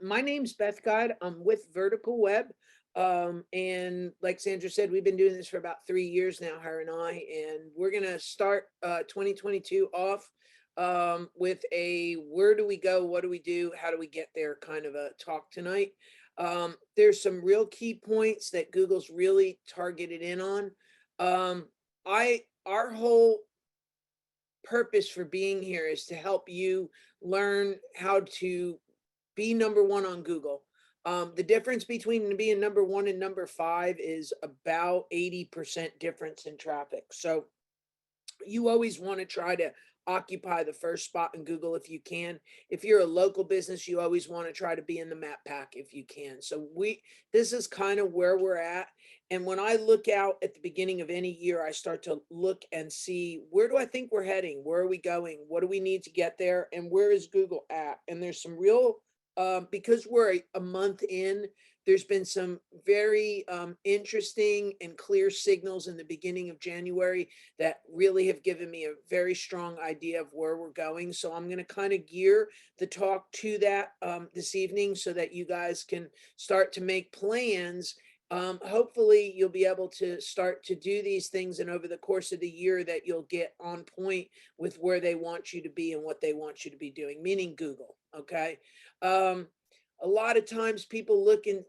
My name's Beth Guide. I'm with Vertical Web. And like Sandra said, we've been doing this for about 3 years now, her and I, and we're going to start 2022 off with a where do we go, what do we do, how do we get there kind of a talk tonight. There's some real key points that Google's really targeted in on. Our whole purpose for being here is to help you learn how to be number one on Google. The difference between being number one and number five is about 80% difference in traffic. So you always want to try to occupy the first spot in Google if you can. If you're a local business, you always want to try to be in the map pack if you can. So this is kind of where we're at. And when I look out at the beginning of any year, I start to look and see, where do I think we're heading? Where are we going? What do we need to get there? And where is Google at? And there's some real, because we're a month in, there's been some very interesting and clear signals in the beginning of January that really have given me a very strong idea of where we're going. So I'm going to kind of gear the talk to that this evening so that you guys can start to make plans. Hopefully you'll be able to start to do these things, and over the course of the year that you'll get on point with where they want you to be and what they want you to be doing, meaning Google. Okay. A lot of times people look and,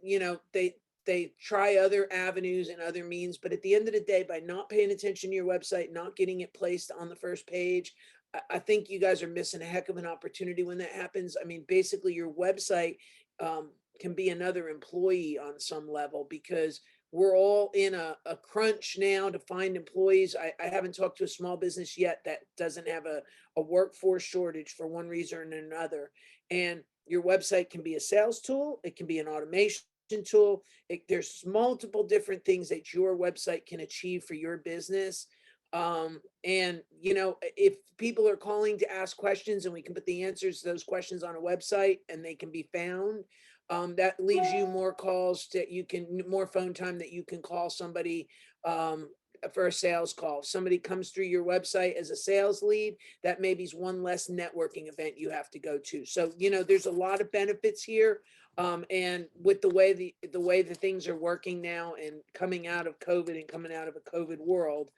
they try other avenues and other means, but at the end of the day, by not paying attention to your website, not getting it placed on the first page, I think you guys are missing a heck of an opportunity when that happens. I mean, basically your website can be another employee on some level, because we're all in a crunch now to find employees. I haven't talked to a small business yet that doesn't have a workforce shortage for one reason or another. And your website can be a sales tool. It can be an automation tool. There's multiple different things that your website can achieve for your business. And if people are calling to ask questions and we can put the answers to those questions on a website and they can be found, that leaves you more calls more phone time that you can call somebody for a sales call. If somebody comes through your website as a sales lead, that maybe is one less networking event you have to go to. So, there's a lot of benefits here. And with the way the things are working now and coming out of COVID and coming out of a COVID world,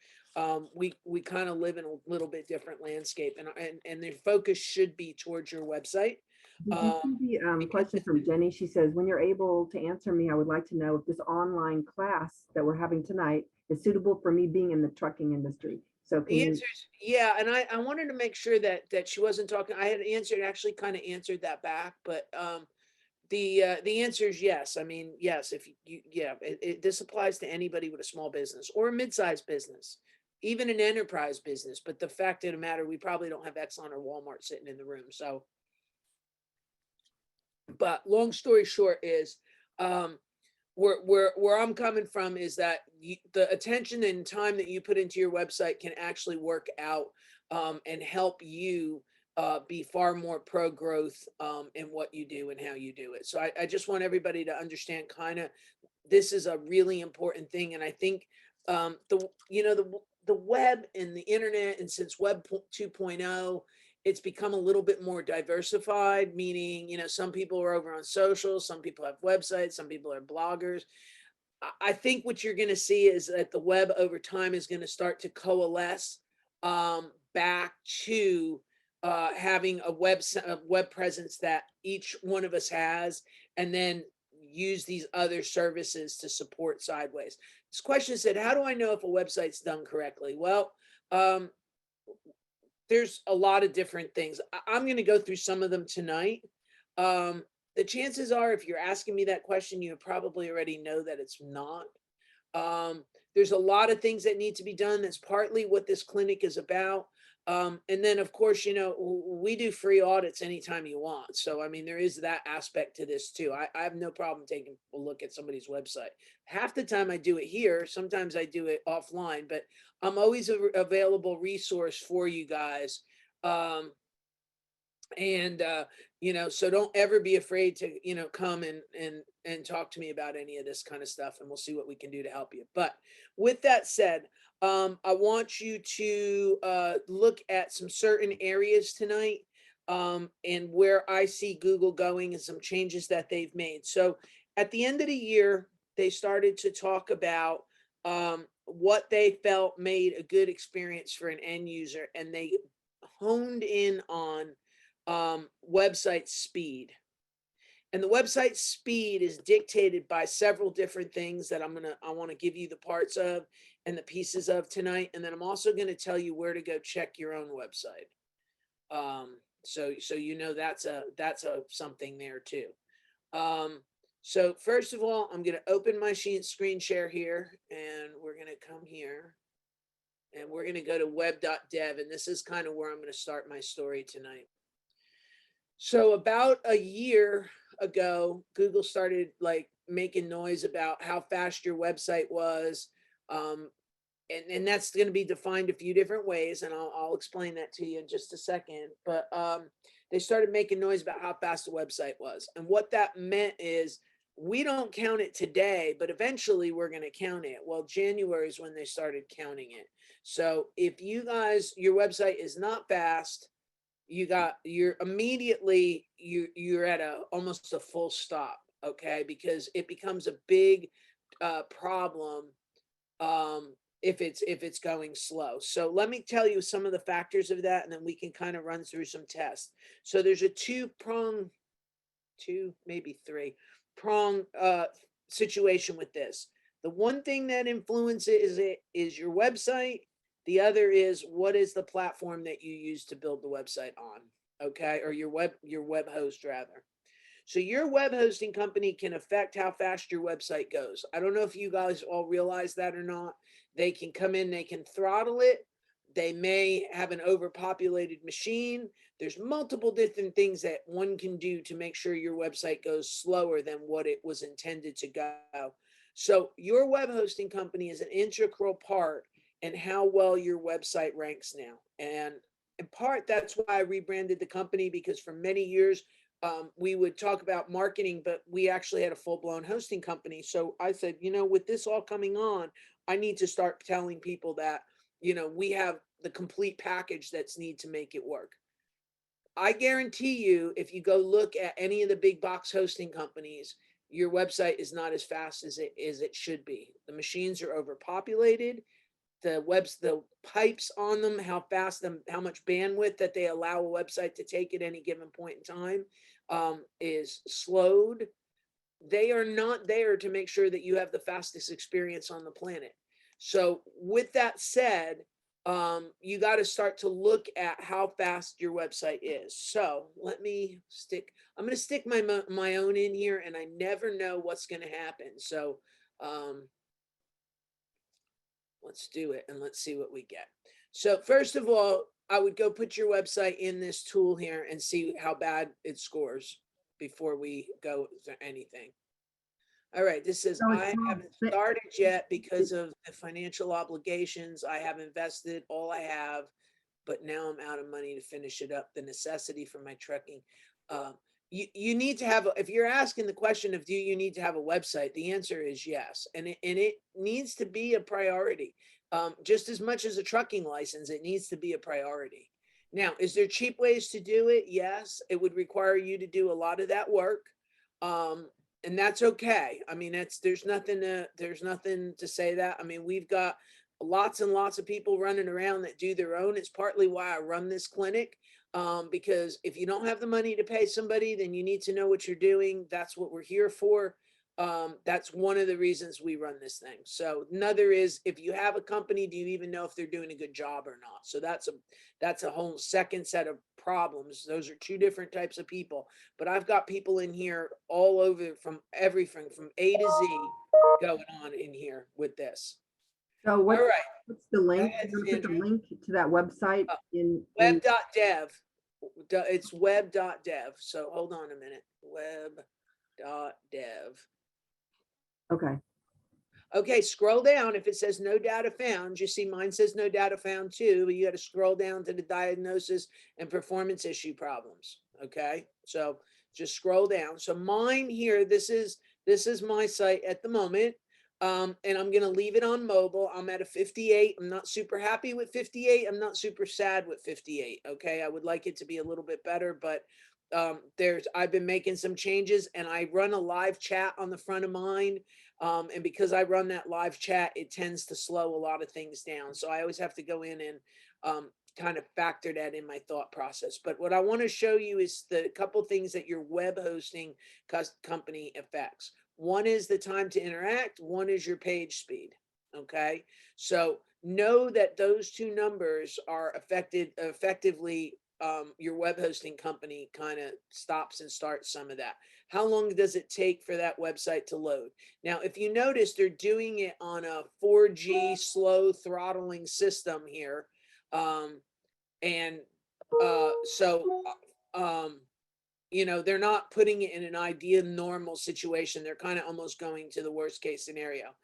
we kind of live in a little bit different landscape, and their focus should be towards your website. Did you see the question from Jenny? She says, when you're able to answer me, I would like to know if this online class that we're having tonight is suitable for me being in the trucking industry. So The answer is yeah, and I wanted to make sure that she wasn't talking. I had actually kind of answered that back, but the answer is yes. I mean, yes, if this applies to anybody with a small business or a mid-sized business, even an enterprise business. But the fact of the matter, we probably don't have Exxon or Walmart sitting in the room. So, but long story short is, where I'm coming from is that the attention and time that you put into your website can actually work out and help you be far more pro growth in what you do and how you do it. So I just want everybody to understand kind of this is a really important thing. And I think the web and the internet, and since Web 2.0, it's become a little bit more diversified, meaning, some people are over on social, some people have websites, some people are bloggers. I think what you're going to see is that the web over time is going to start to coalesce back to having a web presence that each one of us has, and then use these other services to support sideways. This question said, how do I know if a website's done correctly? Well, there's a lot of different things. I'm going to go through some of them tonight. The chances are, if you're asking me that question, you probably already know that it's not. There's a lot of things that need to be done. That's partly what this clinic is about. And then, of course, we do free audits anytime you want. So, I mean, there is that aspect to this too. I have no problem taking a look at somebody's website. Half the time I do it here. Sometimes I do it offline, but I'm always a available resource for you guys. So don't ever be afraid to, come and talk to me about any of this kind of stuff, and we'll see what we can do to help you. But with that said, I want you to look at some certain areas tonight. and where I see Google going and some changes that they've made. So at the end of the year, they started to talk about what they felt made a good experience for an end user, and they honed in on website speed. And the website speed is dictated by several different things that I want to give you the parts of and the pieces of tonight. And then I'm also going to tell you where to go check your own website. So you know that's a something there too. So first of all, I'm going to open my screen share here, and we're going to come here, and we're going to go to web.dev, and this is kind of where I'm going to start my story tonight. So about a year ago, Google started like making noise about how fast your website was. And that's going to be defined a few different ways, and I'll explain that to you in just a second. But they started making noise about how fast the website was. And what that meant is we don't count it today, but eventually we're going to count it. Well, January is when they started counting it. So if you guys, your website is not fast, you're immediately you're at almost a full stop, okay? Because it becomes a big problem if it's going slow. So let me tell you some of the factors of that, and then we can kind of run through some tests. So there's a maybe three prong situation with this. The one thing that influences it is your website. The other is what is the platform that you use to build the website on, okay? Or your web host rather. So your web hosting company can affect how fast your website goes. I don't know if you guys all realize that or not. They can come in, they can throttle it. They may have an overpopulated machine. There's multiple different things that one can do to make sure your website goes slower than what it was intended to go. So your web hosting company is an integral part in how well your website ranks now. And in part, that's why I rebranded the company, because for many years, we would talk about marketing, but we actually had a full-blown hosting company. So I said, with this all coming on, I need to start telling people that, we have the complete package that's need to make it work. I guarantee you, if you go look at any of the big box hosting companies, your website is not as fast as it should be. The machines are overpopulated. The pipes on them, how much bandwidth that they allow a website to take at any given point in time is slowed. They are not there to make sure that you have the fastest experience on the planet. So with that said, you got to start to look at how fast your website is. So I'm going to stick my own in here, and I never know what's going to happen. So let's do it, and let's see what we get. So first of all, I would go put your website in this tool here and see how bad it scores before we go to anything. All right, this says, I haven't started yet because of the financial obligations. I have invested all I have, but now I'm out of money to finish it up. The necessity for my trucking. You need to have, if you're asking the question of do you need to have a website, the answer is yes. And it needs to be a priority. Just as much as a trucking license, it needs to be a priority. Now, is there cheap ways to do it? Yes, it would require you to do a lot of that work. And that's okay. I mean, there's nothing to say that. I mean, we've got lots and lots of people running around that do their own. It's partly why I run this clinic. Because if you don't have the money to pay somebody, then you need to know what you're doing. That's what we're here for. That's one of the reasons we run this thing. So another is, if you have a company, do you even know if they're doing a good job or not? So that's a whole second set of problems. Those are two different types of people. But I've got people in here all over, from everything from A to Z going on in here with this. So all right. What's the link? Ahead, You're gonna put the link to that website in web.dev. It's web.dev. So hold on a minute. Web.dev. Okay. Okay, scroll down. If it says no data found, you see mine says no data found too, but you got to scroll down to the diagnosis and performance issue problems. Okay, so just scroll down. So mine here, this is my site at the moment. And I'm going to leave it on mobile. I'm at a 58. I'm not super happy with 58. I'm not super sad with 58. Okay. I would like it to be a little bit better, but I've been making some changes, and I run a live chat on the front of mine. And because I run that live chat, it tends to slow a lot of things down. So I always have to go in and kind of factor that in my thought process. But what I want to show you is the couple things that your web hosting company affects. One is the time to interact. One is your page speed. Okay. So know that those two numbers are effectively your web hosting company kind of stops and starts some of that. How long does it take for that website to load? Now, if you notice, they're doing it on a 4G slow throttling system here. And so, they're not putting it in an ideal normal situation. They're kind of almost going to the worst case scenario.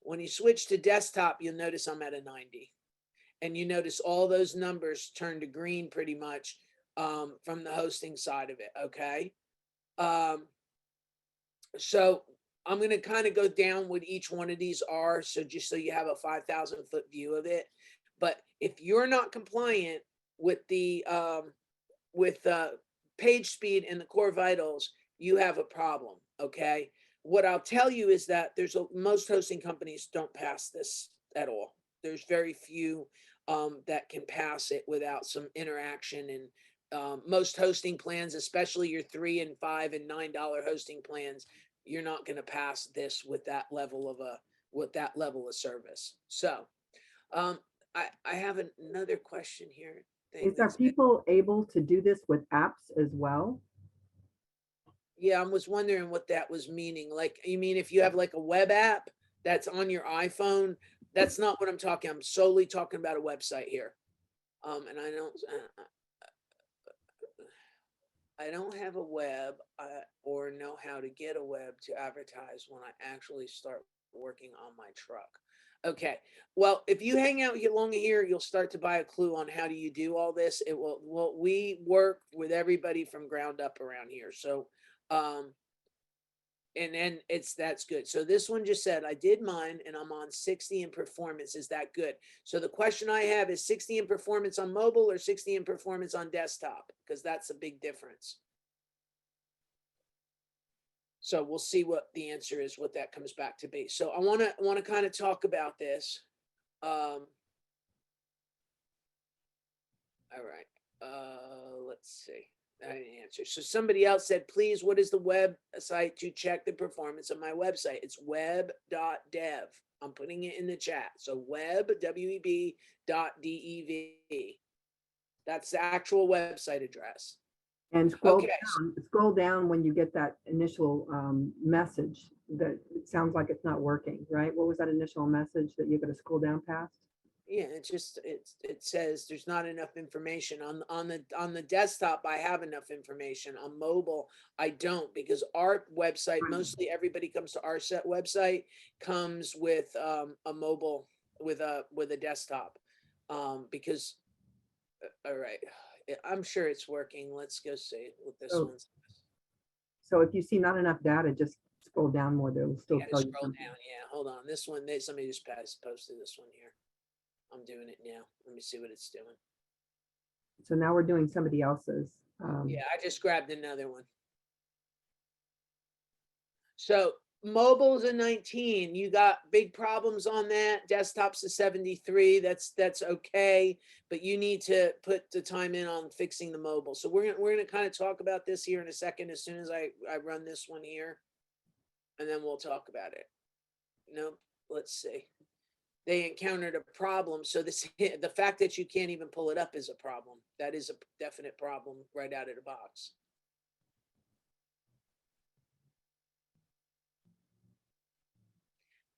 When you switch to desktop, you'll notice I'm at a 90. And you notice all those numbers turn to green pretty much from the hosting side of it. Okay. So I'm going to kind of go down what each one of these are. So just so you have a 5,000-foot view of it. But if you're not compliant with the page speed and the core vitals, you have a problem. Okay. What I'll tell you is that most hosting companies don't pass this at all. There's very few that can pass it without some interaction. And most hosting plans, especially your $3 and $5 and $9 hosting plans, you're not going to pass this with that level of service. So I have another question here. Are people able to do this with apps as well? Yeah, I was wondering what that was meaning. Like, you mean if you have like a web app that's on your iPhone? That's not what I'm talking. I'm solely talking about a website here. And I don't have a web or know how to get a web to advertise when I actually start working on my truck. Okay. Well, if you hang out long here, you'll start to buy a clue on how do you do all this. It will. Well, we work with everybody from ground up around here. So, and then that's good. So this one just said I did mine and I'm on 60 in performance. Is that good? So the question I have is 60 in performance on mobile or 60 in performance on desktop, because that's a big difference. So we'll see what the answer is, what that comes back to be. So I want to kind of talk about this. All right. Let's see. I didn't answer. So somebody else said, please, what is the website to check the performance of my website? It's web.dev. I'm putting it in the chat. So web, W-E-B, .dev. That's the actual website address. And scroll down when you get that initial message that it sounds like it's not working, right? What was that initial message that you're going to scroll down past? Yeah, it says there's not enough information on the desktop. I have enough information. On mobile, I don't, because our website, mostly everybody comes to our set website, comes with a mobile with a desktop. Because all right, I'm sure it's working. Let's go see what this one's. So if you see not enough data, just scroll down more. They'll still tell you. Scroll down. Yeah, hold on. This one, somebody just posted this one here. I'm doing it now. Let me see what it's doing. So now we're doing somebody else's. Yeah, I just grabbed another one. So mobile's a 19. You got big problems on that. Desktop's a 73. That's okay, but you need to put the time in on fixing the mobile. So we're gonna kind of talk about this here in a second as soon as I run this one here, and then we'll talk about it. Nope. Let's see. They encountered a problem. So the fact that you can't even pull it up is a problem. That is a definite problem right out of the box.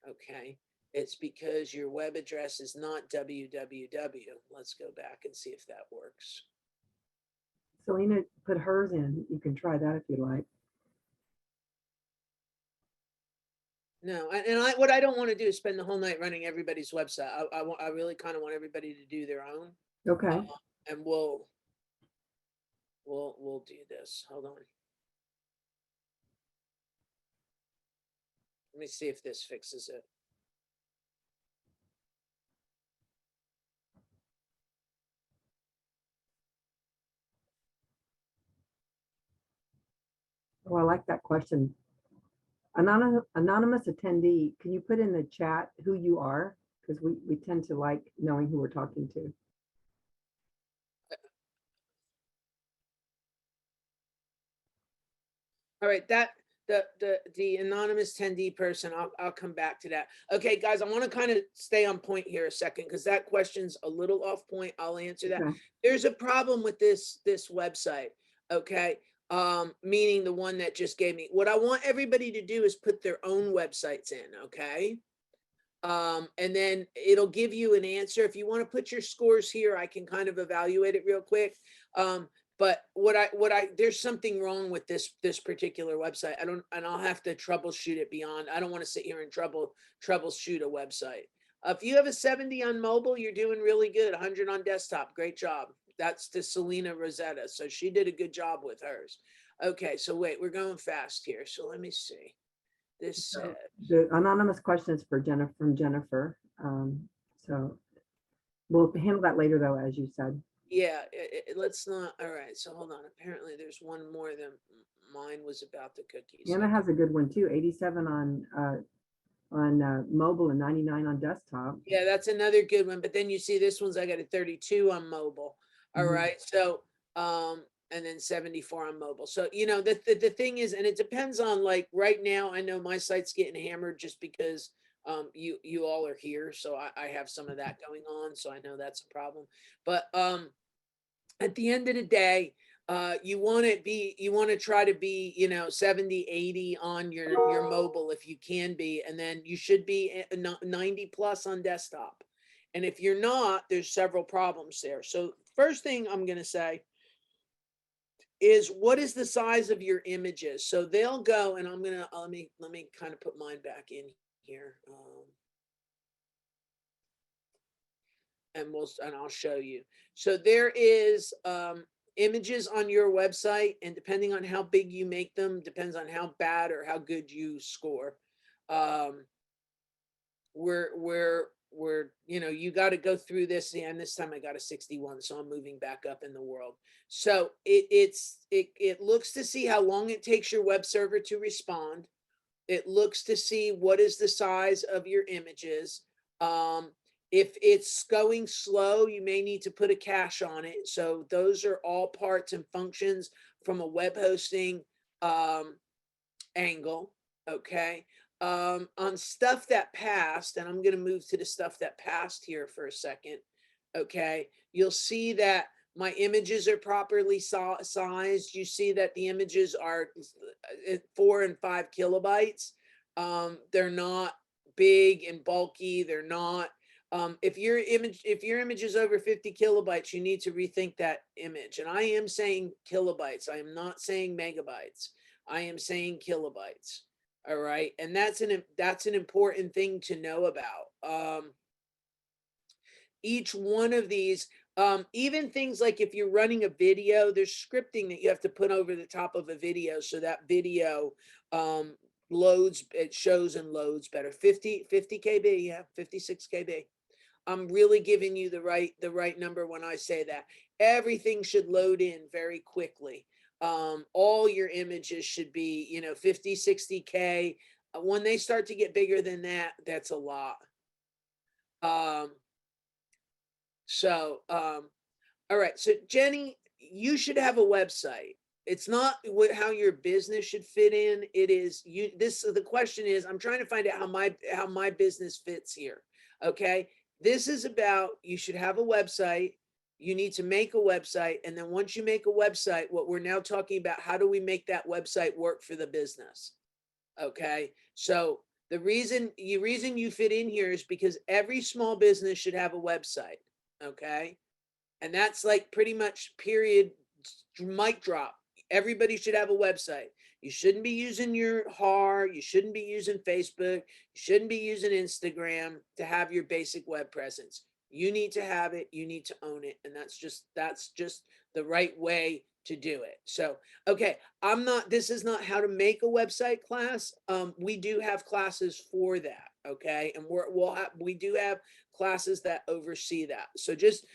Okay. It's because your web address is not www. Let's go back and see if that works. Selena put hers in. You can try that if you like. No, what I don't want to do is spend the whole night running everybody's website. I really kind of want everybody to do their own. Okay. And we'll do this. Hold on. Let me see if this fixes it. Oh, I like that question. Anonymous attendee, can you put in the chat who you are? Because we tend to like knowing who we're talking to. All right, that the anonymous attendee person, I'll come back to that. Okay, guys, I want to kind of stay on point here a second because that question's a little off point. I'll answer that. Okay. There's a problem with this website, okay? Meaning the one that just gave me. What I want everybody to do is put their own websites in, okay? And then it'll give you an answer. If you want to put your scores here, I can kind of evaluate it real quick. But there's something wrong with this particular website. And I'll have to troubleshoot it beyond. I don't want to sit here and troubleshoot a website. If you have a 70 on mobile, you're doing really good. 100 on desktop, great job. That's to Selena Rosetta. So she did a good job with hers. Okay, so wait, we're going fast here. So let me see. This said, The anonymous question is for Jennifer, from Jennifer. So we'll handle that later, though, as you said. yeah, let's not. All right, so hold on. Apparently, there's one more than mine was about the cookies. Anna has a good one too. 87 on mobile and 99 on desktop. Yeah, that's another good one. But then you see this one's I got a 32 on mobile. All right, so and then 74 on mobile. So you know the thing is, and it depends on like right now. I know my site's getting hammered just because you all are here, so I have some of that going on. So I know that's a problem. But at the end of the day, you want to try to be, 70, 80 on your mobile if you can be, and then you should be 90 plus on desktop. And if you're not, there's several problems there. So first thing I'm going to say is what is the size of your images? So they'll go, and I'm going to, let me kind of put mine back in here. And I'll show you. So there is images on your website, and depending on how big you make them, depends on how bad or how good you score. We're you got to go through this, and this time I got a 61, so I'm moving back up in the world. So it looks to see how long it takes your web server to respond. It looks to see what is the size of your images. If it's going slow, you may need to put a cache on it. So those are all parts and functions from a web hosting angle. Okay. On stuff that passed, and I'm going to move to the stuff that passed here for a second. Okay. You'll see that my images are properly sized. You see that the images are 4 and 5 kilobytes. They're not big and bulky. They're not. If your image is over 50 kilobytes, you need to rethink that image. And I am saying kilobytes. I am not saying megabytes. I am saying kilobytes. All right, and that's an important thing to know about. Each one of these, even things like if you're running a video, there's scripting that you have to put over the top of a video so that video loads, it shows and loads better. 50 KB, yeah, 56 KB. I'm really giving you the right number when I say that. Everything should load in very quickly. All your images should be, 50, 60K. When they start to get bigger than that, that's a lot. All right. So Jenny, you should have a website. It's not how your business should fit in. It is the question is, I'm trying to find out how my business fits here. Okay. This is about, you should have a website. You need to make a website. And then once you make a website, what we're now talking about, how do we make that website work for the business? Okay. So the reason you fit in here is because every small business should have a website. Okay. And that's like pretty much period, mic drop. Everybody should have a website. You shouldn't be using your HAR. You shouldn't be using Facebook. You shouldn't be using Instagram to have your basic web presence. You need to have it. You need to own it. And that's just the right way to do it. So, okay, this is not how to make a website class. We do have classes for that. Okay. And we do have classes that oversee that. So just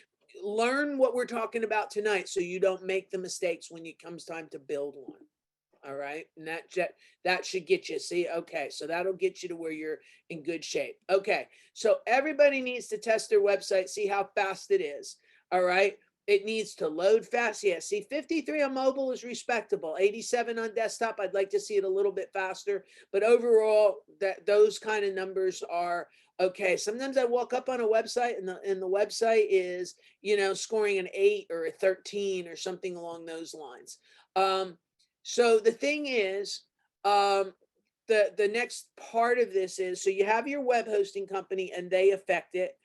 learn what we're talking about tonight so you don't make the mistakes when it comes time to build one. All right. And that should get you. See, okay. So that'll get you to where you're in good shape. Okay. So everybody needs to test their website, see how fast it is. All right. It needs to load fast. Yeah. See, 53 on mobile is respectable. 87 on desktop. I'd like to see it a little bit faster, but overall, those kind of numbers are okay. Sometimes I walk up on a website and the website is, scoring an 8 or a 13 or something along those lines. So the thing is, the next part of this is, so you have your web hosting company and they affect it.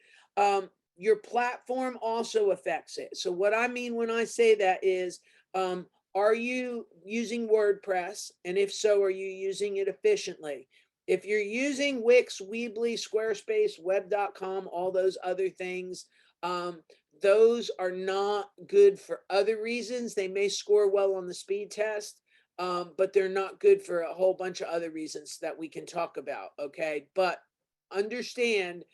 Your platform also affects it. So what I mean when I say that is, are you using WordPress? And if so, are you using it efficiently? If you're using Wix, Weebly, Squarespace, web.com, all those other things, those are not good for other reasons. They may score well on the speed test, but they're not good for a whole bunch of other reasons that we can talk about. Okay. But understand,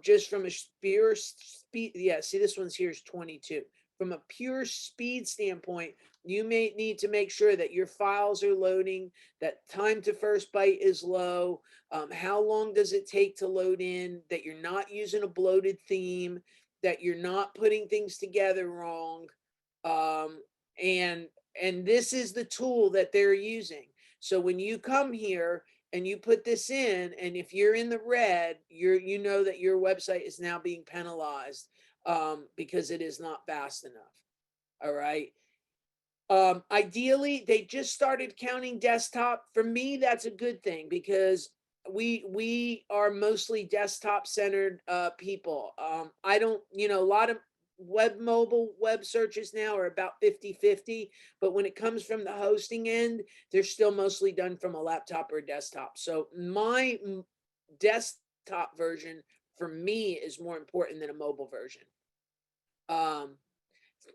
just from a pure speed, yeah, see, this one's here is 22. From a pure speed standpoint, you may need to make sure that your files are loading, that time to first byte is low. How long does it take to load in, that you're not using a bloated theme, that you're not putting things together wrong. And this is the tool that they're using. So when you come here and you put this in, and if you're in the red, you know that your website is now being penalized, because it is not fast enough. All right. Ideally, they just started counting desktop. For me, that's a good thing because we are mostly desktop centered people. I don't, a lot of mobile web searches now are about 50-50, but when it comes from the hosting end, they're still mostly done from a laptop or a desktop. So my desktop version for me is more important than a mobile version.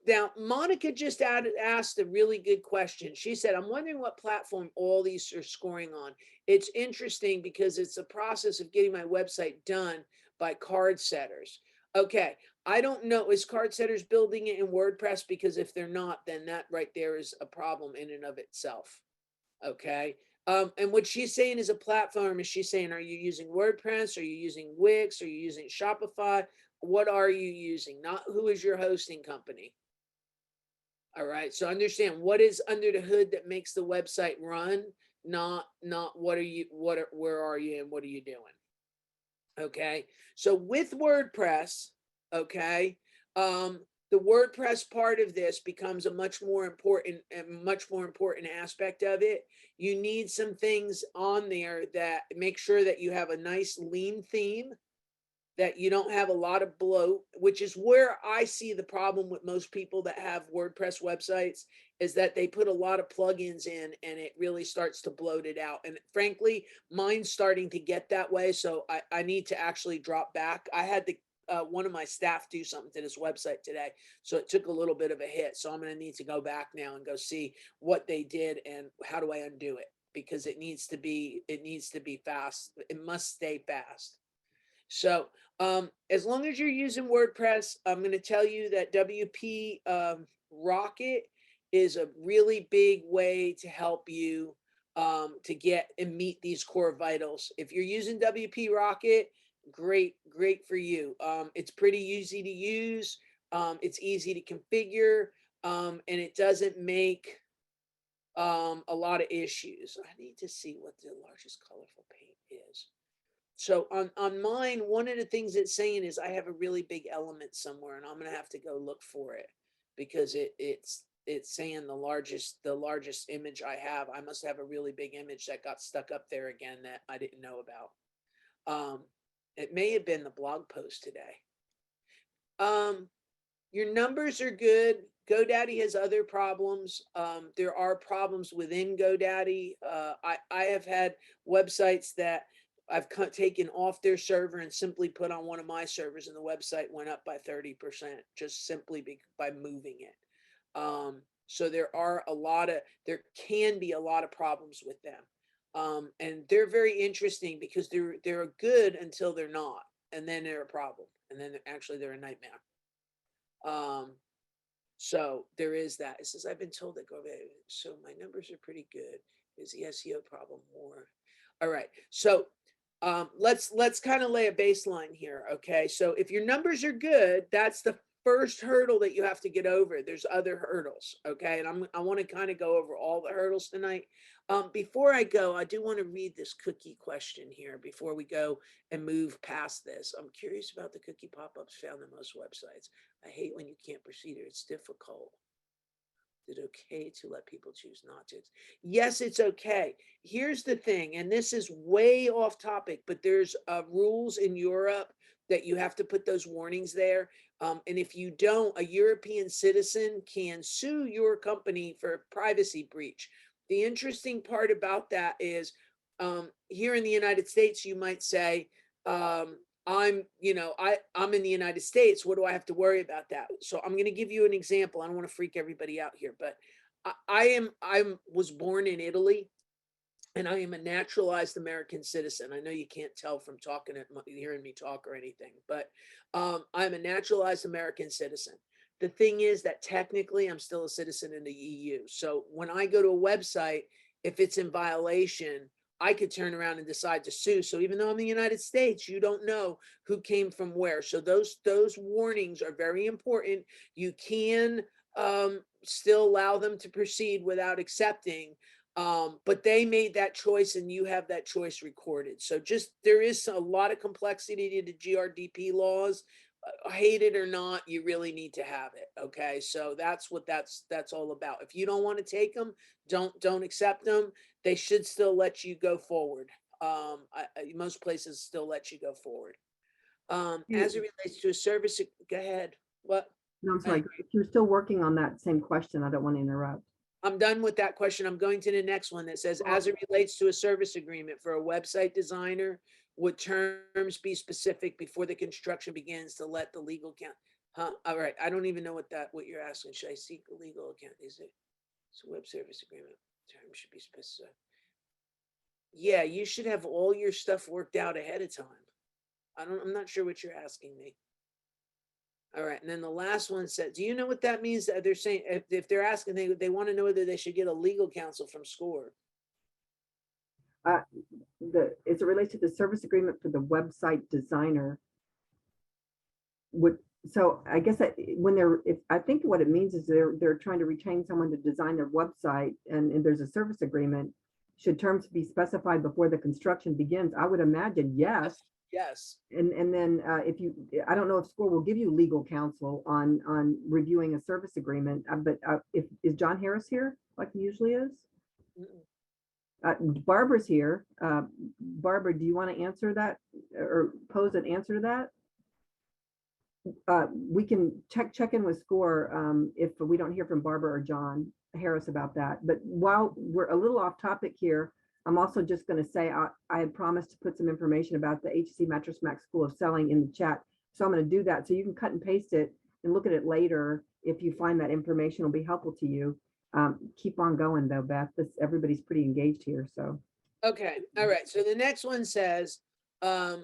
Now, Monica just asked a really good question. She said, I'm wondering what platform all these are scoring on. It's interesting because it's a process of getting my website done by card setters. Okay, I don't know. Is card setters building it in WordPress? Because if they're not, then that right there is a problem in and of itself. Okay. And what she's saying is a platform. Is she saying, are you using WordPress? Are you using Wix? Are you using Shopify? What are you using? Not who is your hosting company. All right. So understand what is under the hood that makes the website run, not where are you and what are you doing? Okay. So with WordPress, okay, the WordPress part of this becomes a much more important aspect of it. You need some things on there that make sure that you have a nice lean theme, that you don't have a lot of bloat, which is where I see the problem with most people that have WordPress websites, is that they put a lot of plugins in and it really starts to bloat it out. And frankly, mine's starting to get that way. So I need to actually drop back. I had one of my staff do something to this website today. So it took a little bit of a hit. So I'm going to need to go back now and go see what they did and how do I undo it, because it needs to be fast. It must stay fast. So as long as you're using WordPress, I'm going to tell you that WP Rocket is a really big way to help you to get and meet these core vitals. If you're using WP Rocket, great for you. It's pretty easy to use. It's easy to configure, and it doesn't make a lot of issues. I need to see what the largest colorful paint is. So on mine, one of the things it's saying is I have a really big element somewhere, and I'm gonna have to go look for it because it's saying the largest image I have. I must have a really big image that got stuck up there again that I didn't know about. It may have been the blog post today. Your numbers are good. GoDaddy has other problems. There are problems within GoDaddy. I have had websites that I've taken off their server and simply put on one of my servers, and the website went up by 30% just simply by moving it. So there can be a lot of problems with them. And they're very interesting because they're good until they're not, and then they're a problem, and then they're a nightmare. So there is that. It says, I've been told that so my numbers are pretty good. Is the SEO problem more? All right. So let's kind of lay a baseline here. Okay. So if your numbers are good, that's the first hurdle that you have to get over. There's other hurdles. Okay. And I want to kind of go over all the hurdles tonight. Before I go, I do want to read this cookie question here before we go and move past this. I'm curious about the cookie pop-ups found on most websites. I hate when you can't proceed or it's difficult. Is it okay to let people choose not to? Yes, it's okay. Here's the thing, and this is way off topic, but there's rules in Europe that you have to put those warnings there. And if you don't, a European citizen can sue your company for privacy breach. The interesting part about that is here in the United States, you might say, I'm in the United States. What do I have to worry about that? So I'm going to give you an example. I don't want to freak everybody out here, but I was born in Italy and I am a naturalized American citizen. I know you can't tell from hearing me talk or anything, but I'm a naturalized American citizen. The thing is that technically I'm still a citizen in the EU. So when I go to a website, if it's in violation, I could turn around and decide to sue. So even though I'm in the United States, you don't know who came from where. So those warnings are very important. You can still allow them to proceed without accepting, but they made that choice and you have that choice recorded. So just there is a lot of complexity to the GRDP laws. Hate it or not, you really need to have it. Okay, so that's what that's all about. If you don't want to take them, don't accept them. They should still let you go forward. Most places still let you go forward. As it relates to a service, go ahead. What? No, I'm sorry. If you're still working on that same question, I don't want to interrupt. I'm done with that question. I'm going to the next one that says, as it relates to a service agreement for a website designer, would terms be specific before the construction begins to let the legal count? All right. I don't even know what you're asking. Should I seek a legal account? Is it? It's a web service agreement. Terms should be specific. Yeah, you should have all your stuff worked out ahead of time. I'm not sure what you're asking me. All right, and then the last one said, do you know what that means? They're saying if they're asking, they want to know whether they should get a legal counsel from SCORE. As it relates to the service agreement for the website designer, so I guess that I think what it means is they're trying to retain someone to design their website, and there's a service agreement. Should terms be specified before the construction begins? I would imagine yes. Yes. And then I don't know if SCORE will give you legal counsel on reviewing a service agreement, but is John Harris here like he usually is? Barbara's here. Barbara, do you want to answer that or pose an answer to that? We can check in with SCORE if we don't hear from Barbara or John Harris about that. But while we're a little off topic here, I'm also just going to say I had promised to put some information about the HCC Mattress Max School of Selling in the chat. So I'm going to do that. So you can cut and paste it and look at it later if you find that information will be helpful to you. Keep on going though, Beth. Everybody's pretty engaged here. So. Okay. All right. So the next one says a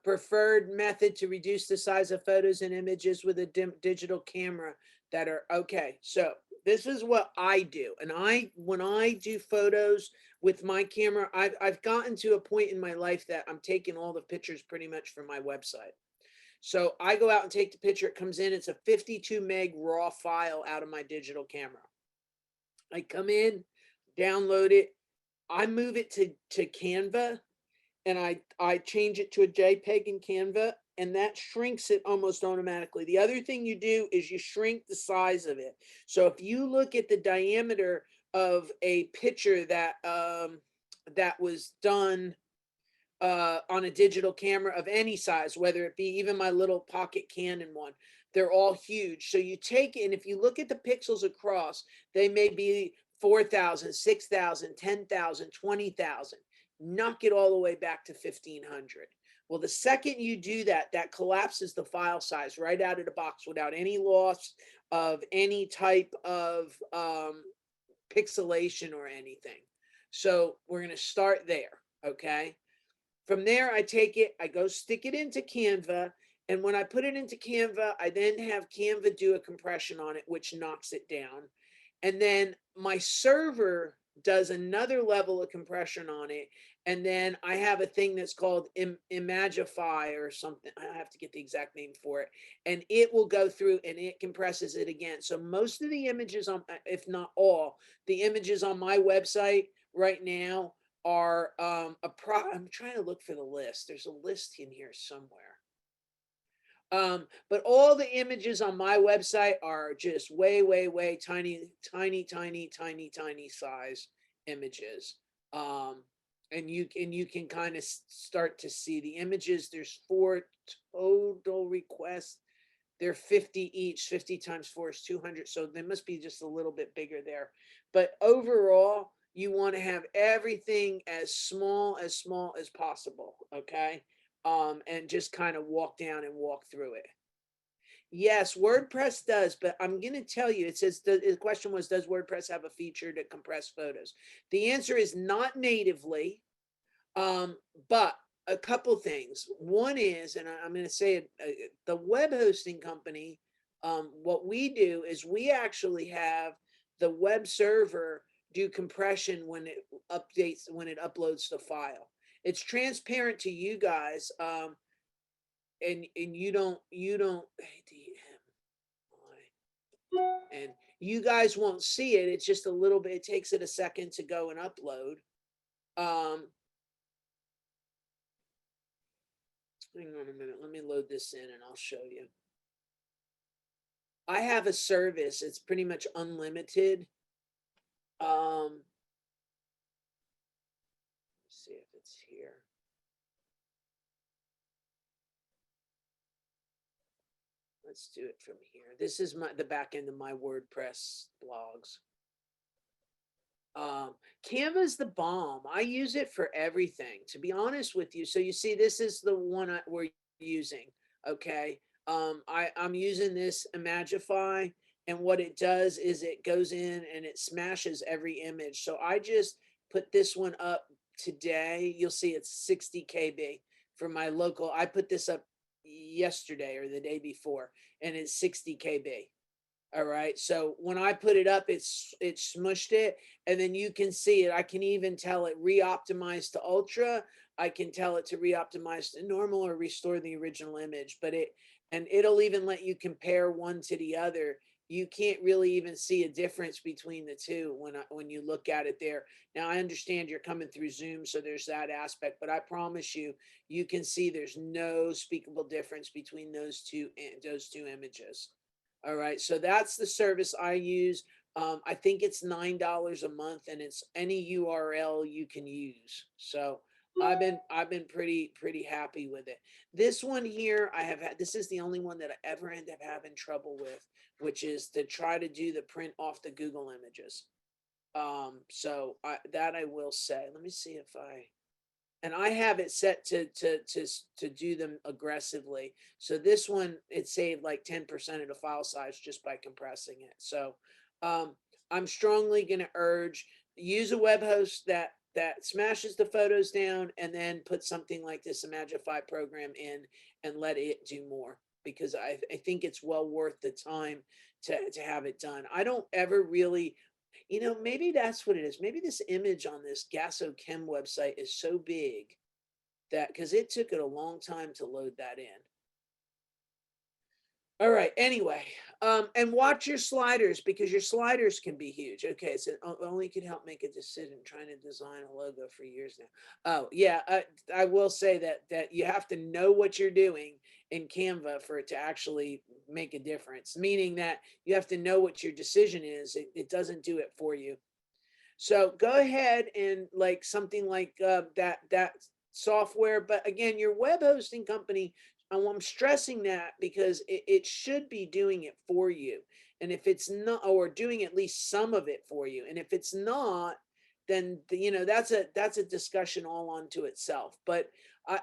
preferred method to reduce the size of photos and images with a digital camera that are okay. So this is what I do. And when I do photos with my camera, I've gotten to a point in my life that I'm taking all the pictures pretty much from my website. So I go out and take the picture. It comes in, it's a 52 meg raw file out of my digital camera. I come in, download it. I move it to Canva and I change it to a JPEG in Canva, and that shrinks it almost automatically. The other thing you do is you shrink the size of it. So if you look at the diameter of a picture that was done on a digital camera of any size, whether it be even my little pocket Canon one, they're all huge. So you take it, and if you look at the pixels across, they may be 4,000, 6,000, 10,000, 20,000. Knock it all the way back to 1,500. Well, the second you do that, that collapses the file size right out of the box without any loss of any type of pixelation or anything. So we're going to start there, okay? From there, I take it, I go stick it into Canva, And when I put it into Canva, I then have Canva do a compression on it, which knocks it down. And then my server does another level of compression on it. And then I have a thing that's called Imagify or something. I have to get the exact name for it. And it will go through and it compresses it again. So most of the images on, if not all, the images on my website right now are I'm trying to look for the list. There's a list in here somewhere. But all the images on my website are just way, way, way tiny, tiny, tiny, tiny, tiny size images. And you can kind of start to see the images. There's 4 total requests. They're 50 each. 50 times 4 is 200. So they must be just a little bit bigger there. But overall, you want to have everything as small as possible. Okay. And just kind of walk down and walk through it. Yes, WordPress does, but I'm going to tell you, it says the question was, does WordPress have a feature to compress photos? The answer is not natively, but a couple things. One is, and I'm going to say it, the web hosting company, what we do is we actually have the web server do compression when it updates, when it uploads the file. It's transparent to you guys, and you don't and you guys won't see it. It's just a little bit. It takes it a second to go and upload. Hang on a minute. Let me load this in and I'll show you. I have a service. It's pretty much unlimited. Let's see if it's here. Let's do it from here. This is the back end of my WordPress blogs. Canva's the bomb. I use it for everything, to be honest with you. So you see, this is the one we're using. Okay. I'm using this Imagify, and what it does is it goes in and it smashes every image. So I just put this one up today. You'll see it's 60 KB for my local. I put this up yesterday or the day before, and it's 60 KB. All right. So when I put it up, it smushed it, and then you can see it. I can even tell it re-optimized to ultra. I can tell it to re-optimize to normal or restore the original image, but it'll even let you compare one to the other. You can't really even see a difference between the two when you look at it there. Now I understand you're coming through Zoom, so there's that aspect, but I promise you, you can see there's no speakable difference between those two images. All right, so that's the service I use. I think it's $9 a month, and it's any URL you can use. So I've been pretty happy with it. This one here, this is the only one that I ever end up having trouble with, which is to try to do the print off the Google images. So that I will say. Let me see if and I have it set to do them aggressively. So this one, it saved like 10% of the file size just by compressing it. So I'm strongly going to urge, use a web host that smashes the photos down, and then put something like this Imagify program in and let it do more, because I think it's well worth the time to have it done. I don't ever really, maybe that's what it is. Maybe this image on this GasoChem website is so big that, because it took it a long time to load that in. All right. Anyway, and watch your sliders, because your sliders can be huge. Okay, so only could help make a decision. Trying to design a logo for years now. Oh yeah, I will say that you have to know what you're doing in Canva for it to actually make a difference. Meaning that you have to know what your decision is. It doesn't do it for you. So go ahead and like something like that software. But again, your web hosting company, I'm stressing that because it should be doing it for you. And if it's not, or doing at least some of it for you, and if it's not, then that's a discussion all onto itself. But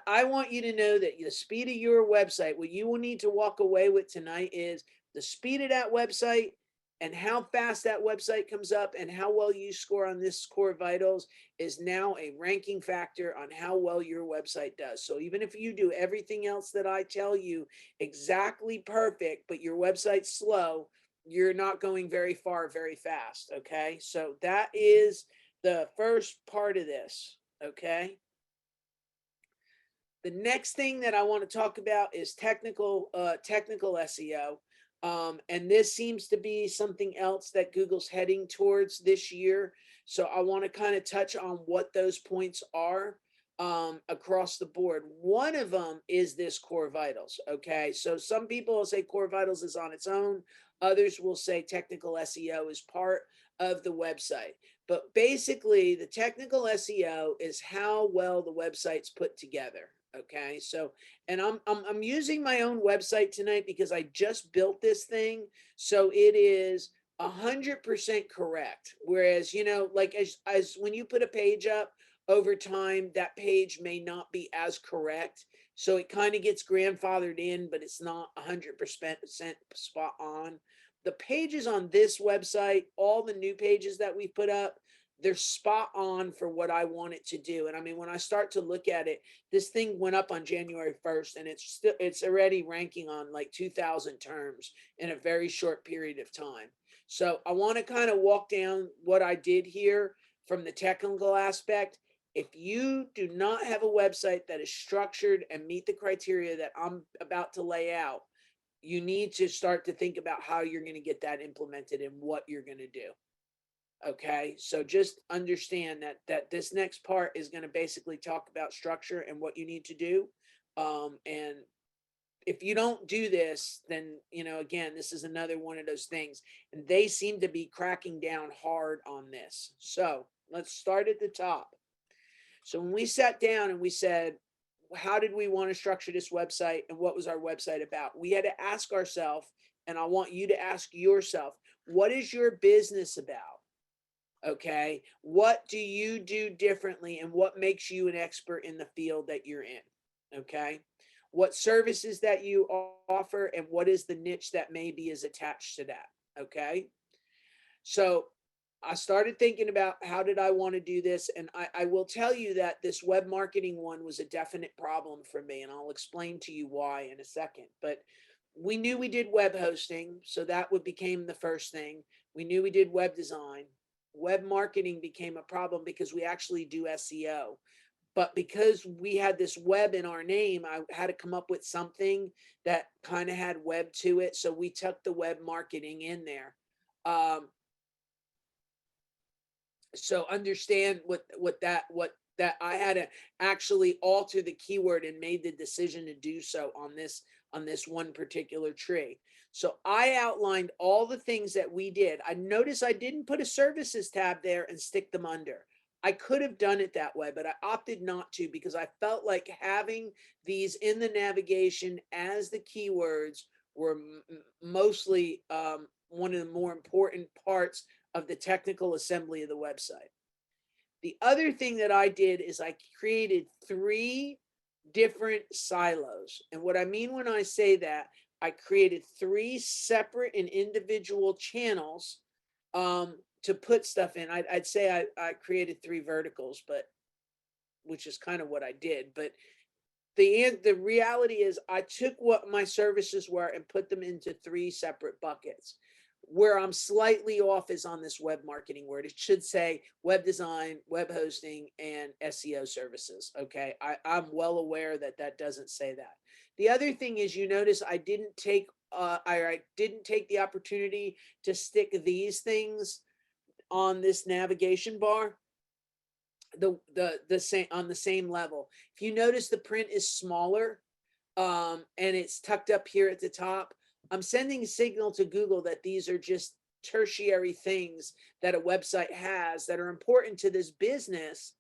I want you to know that the speed of your website, what you will need to walk away with tonight is the speed of that website And how fast that website comes up and how well you score on this core vitals is now a ranking factor on how well your website does. So even if you do everything else that I tell you exactly perfect, but your website's slow, you're not going very far very fast. Okay. So that is the first part of this. Okay. The next thing that I want to talk about is technical SEO. And this seems to be something else that Google's heading towards this year. So I want to kind of touch on what those points are across the board. One of them is this core vitals. Okay. So some people will say core vitals is on its own. Others will say technical SEO is part of the website. But basically, the technical SEO is how well the website's put together. Okay, so and I'm using my own website tonight because I just built this thing, so it is 100% correct. Whereas like as when you put a page up over time, that page may not be as correct, so it kind of gets grandfathered in, but it's not 100% spot on. The pages on this website, all the new pages that we put up, they're spot on for what I want it to do. And I mean, when I start to look at it, this thing went up on January 1st and it's already ranking on like 2,000 terms in a very short period of time. So I want to kind of walk down what I did here from the technical aspect. If you do not have a website that is structured and meet the criteria that I'm about to lay out, you need to start to think about how you're going to get that implemented and what you're going to do. Okay, so just understand that this next part is going to basically talk about structure and what you need to do. And if you don't do this, then again, this is another one of those things, and they seem to be cracking down hard on this. So let's start at the top. So when we sat down and we said, how did we want to structure this website and what was our website about? We had to ask ourselves, and I want you to ask yourself, what is your business about? Okay. What do you do differently and what makes you an expert in the field that you're in? Okay. What services that you offer and what is the niche that maybe is attached to that? Okay. So I started thinking about how did I want to do this? And I will tell you that this web marketing one was a definite problem for me. And I'll explain to you why in a second. But we knew we did web hosting. So that became the first thing. We knew we did web design. Web marketing became a problem because we actually do SEO. But because we had this web in our name, I had to come up with something that kind of had web to it. So we took the web marketing in there. So understand what that I had to actually alter the keyword and made the decision to do so on this one particular tree. So I outlined all the things that we did. I noticed I didn't put a services tab there and stick them under. I could have done it that way, but I opted not to because I felt like having these in the navigation as the keywords were mostly one of the more important parts of the technical assembly of the website. The other thing that I did is I created 3 different silos. And what I mean when I say that, I created 3 separate and individual channels to put stuff in. I'd say I created 3 verticals, but which is kind of what I did. But the reality is I took what my services were and put them into 3 separate buckets. Where I'm slightly off is on this web marketing word. It should say web design, web hosting, and SEO services. Okay, I'm well aware that that doesn't say that. The other thing is, you notice I didn't take I didn't take the opportunity to stick these things on this navigation bar. The same on the same level. If you notice, the print is smaller, and it's tucked up here at the top. I'm sending a signal to Google that these are just tertiary things that a website has that are important to this business,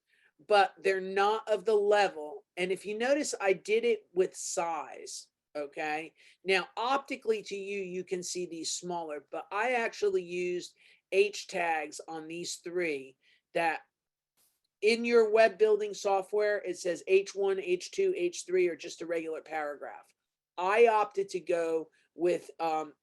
but they're not of the level. And if you notice, I did it with size. Okay. Now, optically to you, you can see these smaller, but I actually used H tags on these 3 that in your web building software, it says H1, H2, H3, or just a regular paragraph. I opted to go with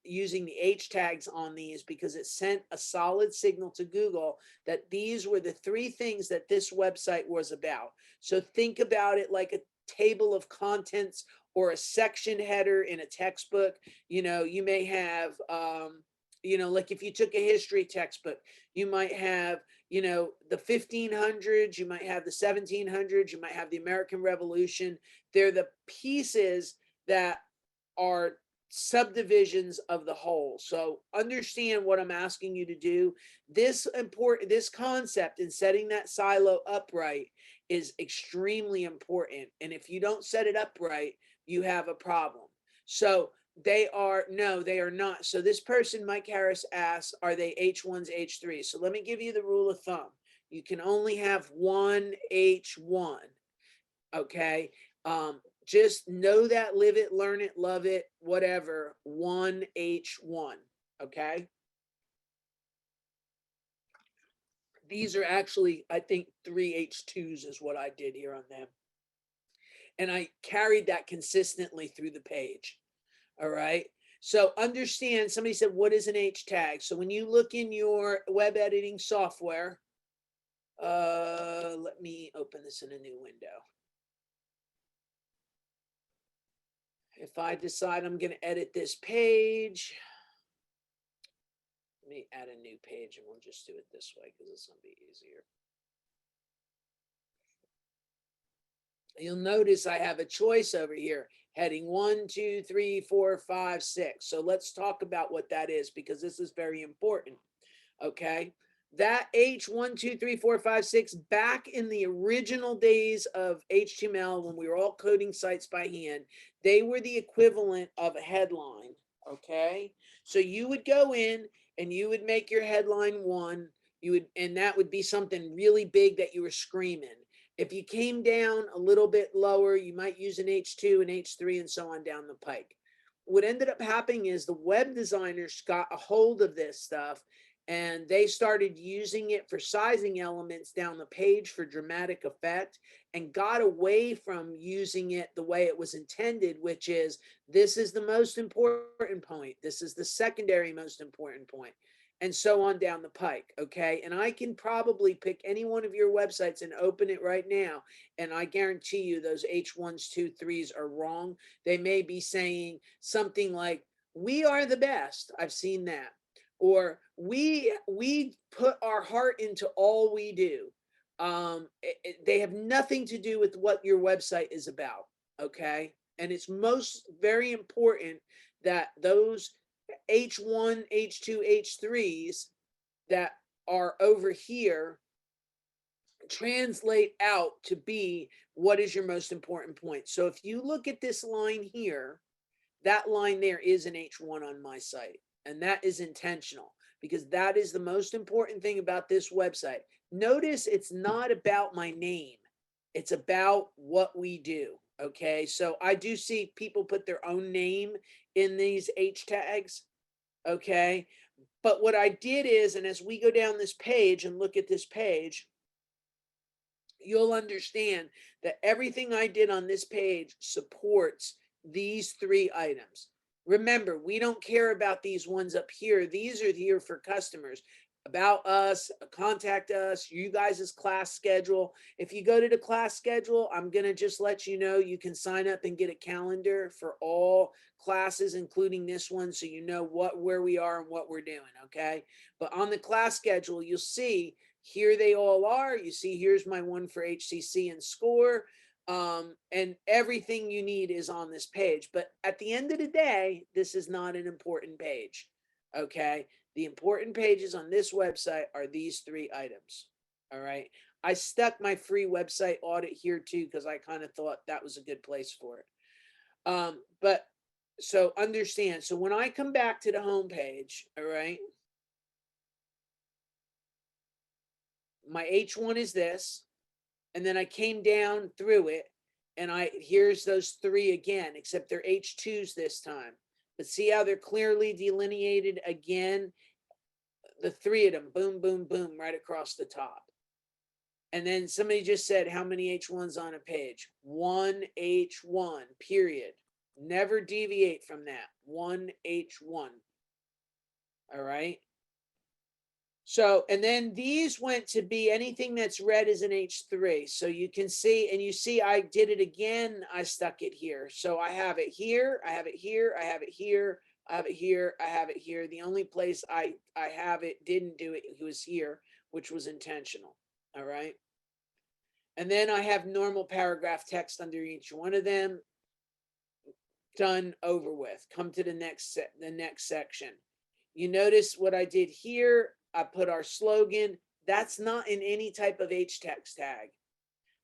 using the H tags on these, because it sent a solid signal to Google that these were the 3 things that this website was about. So think about it like a table of contents or a section header in a textbook. You may have, like if you took a history textbook, you might have, the 1500s, you might have the 1700s, you might have the American Revolution. They're the pieces that are subdivisions of the whole. So understand what I'm asking you to do. This concept in setting that silo upright is extremely important. And if you don't set it upright, you have a problem. So no, they are not. So this person, Mike Harris, asks, are they H1s, H3s? So let me give you the rule of thumb. You can only have one H1. Okay. Just know that, live it, learn it, love it, whatever. 1H1. Okay. These are actually, I think, 3H2s is what I did here on them. And I carried that consistently through the page. All right. So understand, somebody said, what is an H tag? So when you look in your web editing software, let me open this in a new window. If I decide I'm going to edit this page, let me add a new page and we'll just do it this way because it's going to be easier. You'll notice I have a choice over here, heading 1, 2, 3, 4, 5, 6. So let's talk about what that is, because this is very important. Okay. That H1, 2, 3, 4, 5, 6, back in the original days of HTML, when we were all coding sites by hand, they were the equivalent of a headline. Okay. So you would go in and you would make your headline 1, and that would be something really big that you were screaming. If you came down a little bit lower, you might use an H2, an H3, and so on down the pike. What ended up happening is the web designers got a hold of this stuff and they started using it for sizing elements down the page for dramatic effect, and got away from using it the way it was intended, which is, this is the most important point, this is the secondary most important point, and so on down the pike. Okay. And I can probably pick any one of your websites and open it right now, and I guarantee you those H1s, 2, 3s are wrong. They may be saying something like, we are the best. I've seen that. Or we put our heart into all we do. They have nothing to do with what your website is about. Okay. And it's very important that those H1, H2, H3s that are over here translate out to be what is your most important point. So if you look at this line here, that line there is an H1 on my site. And that is intentional, because that is the most important thing about this website. Notice it's not about my name. It's about what we do. Okay. So I do see people put their own name in these H tags. Okay. But what I did is, and as we go down this page and look at this page, you'll understand that everything I did on this page supports these 3 items. Remember, we don't care about these ones up here. These are here for customers. About us, contact us, you guys' class schedule. If you go to the class schedule, I'm going to just let you know you can sign up and get a calendar for all classes, including this one, so you know where we are and what we're doing. Okay. But on the class schedule, you'll see here they all are. You see, here's my one for HCC and SCORE. And everything you need is on this page. But at the end of the day, this is not an important page. Okay. The important pages on this website are these 3 items. All right. I stuck my free website audit here too, because I kind of thought that was a good place for it. But so understand. So when I come back to the home page, all right, my H1 is this, and then I came down through it, and here's those 3 again, except they're H2s this time. But see how they're clearly delineated again? The 3 of them, boom, boom, boom, right across the top. And then somebody just said, how many H1s on a page? 1 H1, period. Never deviate from that. 1H1. All right. So, and then these went to be anything that's red is an H3. So you can see, and you see, I did it again. I stuck it here. So I have it here. I have it here. I have it here. I have it here. I have it here. The only place I have it, didn't do it, was here, which was intentional. All right. And then I have normal paragraph text under each one of them. Done, over with. Come to the next section. You notice what I did here? I put our slogan. That's not in any type of H text tag.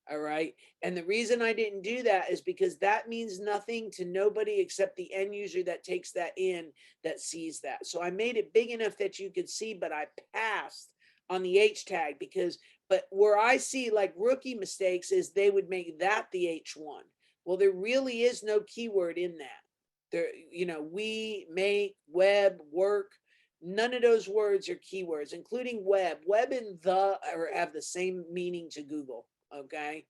All right. And the reason I didn't do that is because that means nothing to nobody except the end user that takes that in, that sees that. So I made it big enough that you could see, but I passed on the H tag but where I see like rookie mistakes is they would make that the H1. Well, there really is no keyword in that. There, we, make, web, work, none of those words are keywords, including web. Web and have the same meaning to Google. Okay.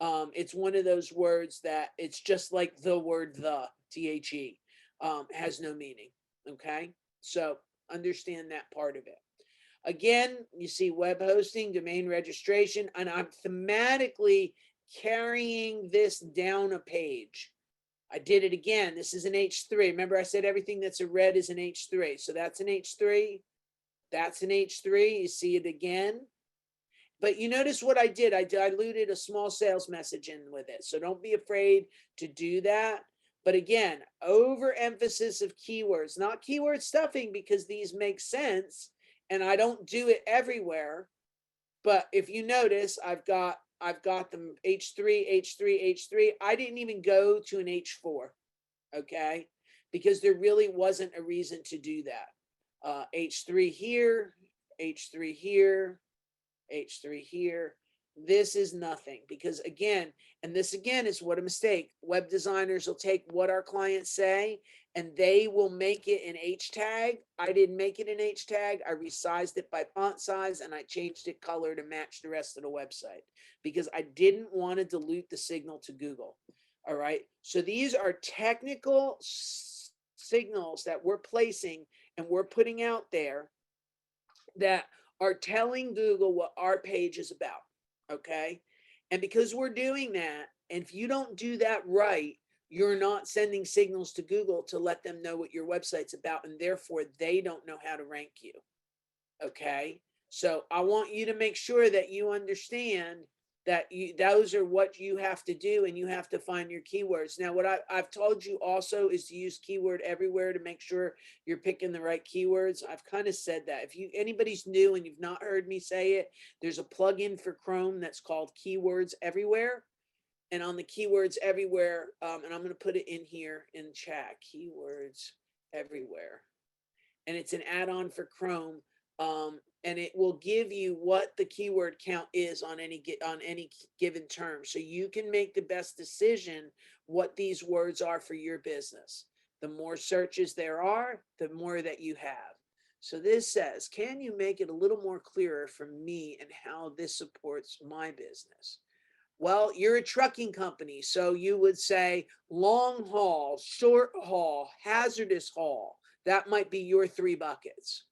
It's one of those words that it's just like the word the, has no meaning. Okay. So understand that part of it. Again, you see web hosting, domain registration, and I'm thematically carrying this down a page. I did it again. This is an H3. Remember I said everything that's a red is an H3. So that's an H3. That's an H3. You see it again. But you notice what I did. I diluted a small sales message in with it. So don't be afraid to do that. But again, overemphasis of keywords, not keyword stuffing, because these make sense. And I don't do it everywhere. But if you notice, I've got them H3, H3, H3. I didn't even go to an H4, okay? Because there really wasn't a reason to do that. H3 here, H3 here, H3 here. This is nothing, because again, and this again is what a mistake. Web designers will take what our clients say and they will make it an H tag. I didn't make it an H tag. I resized it by font size and I changed it color to match the rest of the website because I didn't want to dilute the signal to Google. All right. So these are technical signals that we're placing and we're putting out there that are telling Google what our page is about. Okay. And because we're doing that, and if you don't do that right, you're not sending signals to Google to let them know what your website's about, and therefore they don't know how to rank you. Okay. So I want you to make sure that you understand that those are what you have to do, and you have to find your keywords. Now, what I've told you also is to use keyword everywhere to make sure you're picking the right keywords. I've kind of said that. If anybody's new and you've not heard me say it, there's a plugin for Chrome that's called Keywords Everywhere. And on the Keywords Everywhere, and I'm going to put it in here in chat, Keywords Everywhere. And it's an add-on for Chrome. And it will give you what the keyword count is on any given term. So you can make the best decision what these words are for your business. The more searches there are, the more that you have. So this says, can you make it a little more clearer for me and how this supports my business? Well, you're a trucking company, so you would say long haul, short haul, hazardous haul. That might be your 3 buckets.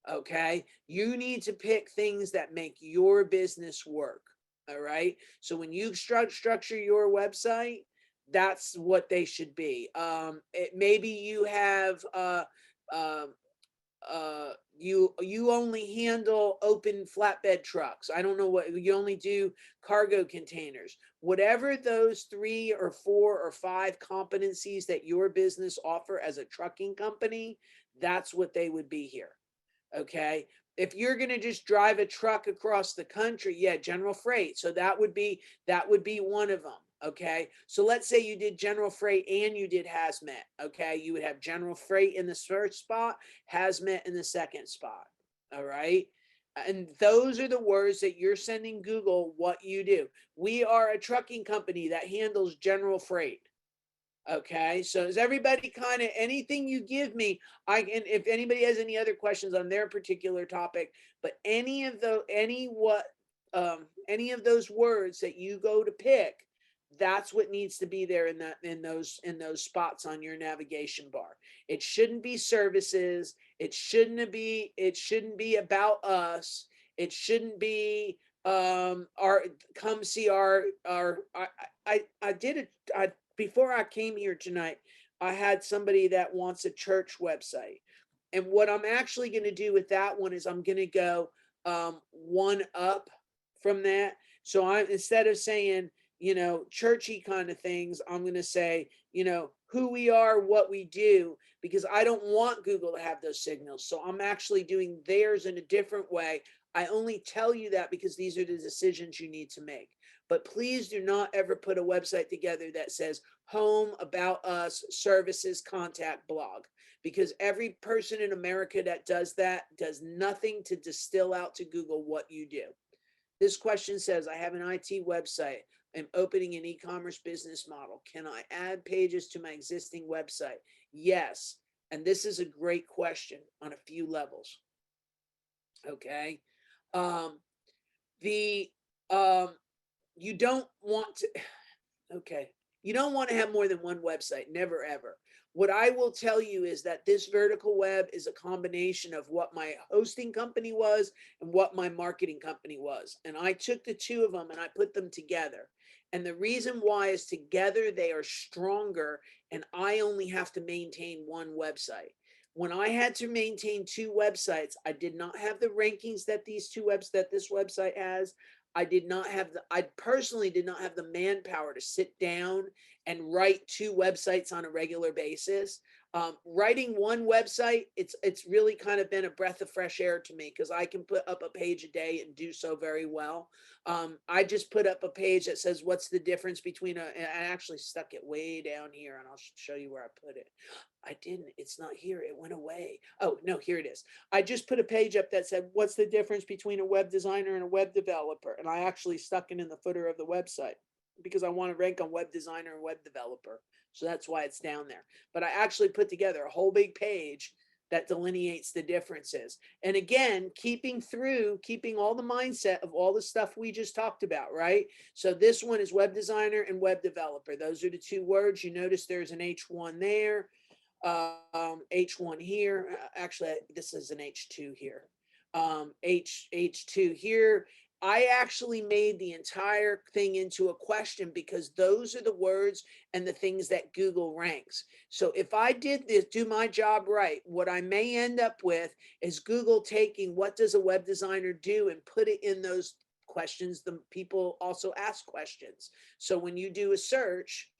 Okay. You need to pick things that make your business work. All right. So when you structure your website, that's what they should be. Maybe you have, you only handle open flatbed trucks. I don't know what you only do, cargo containers. Whatever those 3 or 4 or 5 competencies that your business offer as a trucking company, that's what they would be here. Okay. If you're going to just drive a truck across the country, yeah, general freight. So that would be one of them. Okay. So let's say you did general freight and you did hazmat. Okay. You would have general freight in the first spot, hazmat in the second spot. All right. And those are the words that you're sending Google what you do. We are a trucking company that handles general freight. Okay, so is everybody kind of, anything you give me, I can, if anybody has any other questions on their particular topic, but any of those words that you go to pick, That's what needs to be there in those spots on your navigation bar. It shouldn't be services. It shouldn't be about us. It shouldn't be our come see our I did it before I came here tonight. I had somebody that wants a church website. And what I'm actually going to do with that one is I'm going to go one up from that. So I, instead of saying, churchy kind of things, I'm going to say, who we are, what we do, because I don't want Google to have those signals. So I'm actually doing theirs in a different way. I only tell you that because these are the decisions you need to make. But please do not ever put a website together that says home, about us, services, contact, blog, because every person in America that does that does nothing to distill out to Google what you do. This question says, I have an IT website. I'm opening an e-commerce business model. Can I add pages to my existing website? Yes. And this is a great question on a few levels. Okay. The you don't want to, okay. You don't want to have more than one website, never ever. What I will tell you is that this vertical web is a combination of what my hosting company was and what my marketing company was. And I took the two of them and I put them together. And the reason why is together they are stronger and I only have to maintain one website. When I had to maintain two websites, I did not have the rankings that this website has. I personally did not have the manpower to sit down and write two websites on a regular basis. Writing one website, it's really kind of been a breath of fresh air to me because I can put up a page a day and do so very well. I just put up a page that says, what's the difference between and I actually stuck it way down here and I'll show you where I put it. I didn't, it's not here. It went away. Oh, no, here it is. I just put a page up that said, what's the difference between a web designer and a web developer? And I actually stuck it in the footer of the website because I want to rank on web designer and web developer. So that's why it's down there. But I actually put together a whole big page that delineates the differences. And again, keeping all the mindset of all the stuff we just talked about, right? So this one is web designer and web developer. Those are the two words. You notice there's an H1 there. H1 here. Actually, this is an H2 here. H2 here. I actually made the entire thing into a question because those are the words and the things that Google ranks. So if I did this, do my job right, what I may end up with is Google taking what does a web designer do and put it in those questions. The people also ask questions. So when you do a search,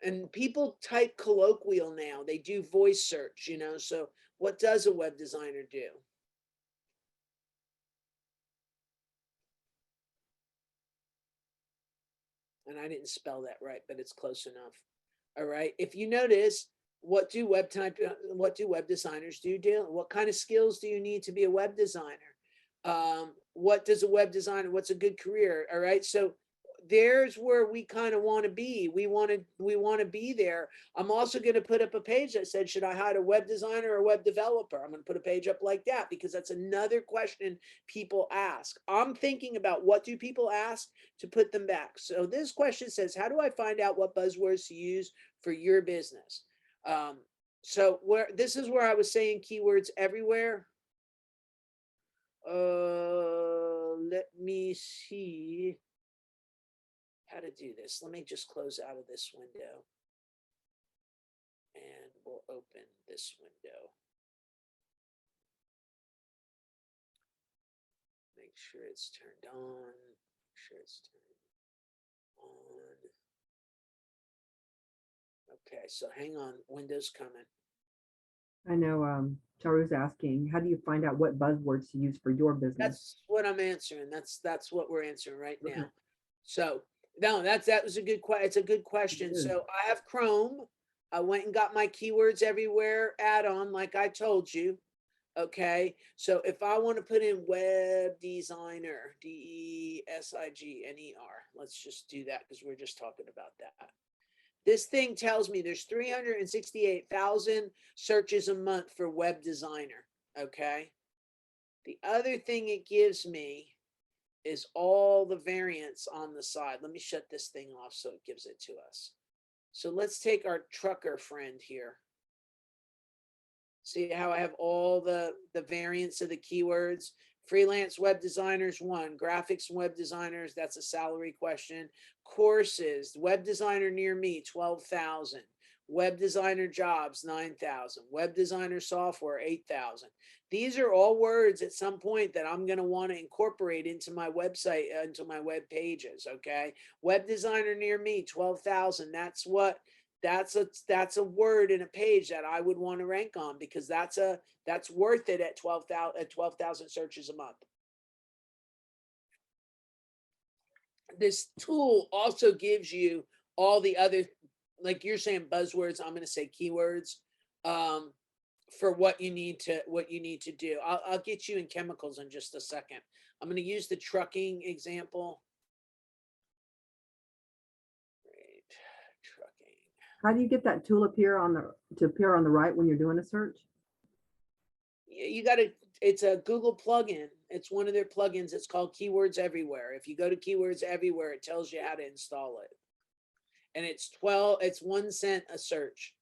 and people type colloquial now, they do voice search, so what does a web designer do? And I didn't spell that right, but it's close enough. All right. If you notice, what do web designers do? What kind of skills do you need to be a web designer? What does a web designer, what's a good career? All right. So there's where we kind of want to be. We want to be there. I'm also going to put up a page that said, should I hire a web designer or a web developer? I'm going to put a page up like that because that's another question people ask. I'm thinking about what do people ask to put them back. So this question says, how do I find out what buzzwords to use for your business? So this is where I was saying keywords everywhere. Let me see how to do this. Let me just close out of this window and we'll open this window. Make sure it's turned on. Make sure it's turned on. Okay, so hang on, Window's coming. I know Charu's asking, how do you find out what buzzwords to use for your business? That's what I'm answering. That's what we're answering right now. Okay. So no, that was a good question. It's a good question. So I have Chrome. I went and got my keywords everywhere add-on, like I told you. Okay. So if I want to put in web designer, DESIGNER, let's just do that because we're just talking about that. This thing tells me there's 368,000 searches a month for web designer. Okay. The other thing it gives me is all the variants on the side. Let me shut this thing off so it gives it to us. So let's take our trucker friend here. See how I have all the variants of the keywords? Freelance web designers, 1. Graphics web designers, that's a salary question. Courses, web designer near me, 12,000. Web designer jobs, 9,000. Web designer software, 8,000. These are all words at some point that I'm going to want to incorporate into my website, into my web pages. Okay. Web designer near me, 12,000. That's a word in a page that I would want to rank on, because that's worth it at 12,000 searches a month. This tool also gives you all the other, like you're saying, buzzwords. I'm going to say keywords, for what you need to do. I'll get you in chemicals in just a second. I'm going to use the trucking example. Great. Trucking. How do you get that tool to appear on the right when you're doing a search? You got to, it's a Google plugin. It's one of their plugins. It's called Keywords Everywhere. If you go to Keywords Everywhere, it tells you how to install it. And it's 1 cent a search.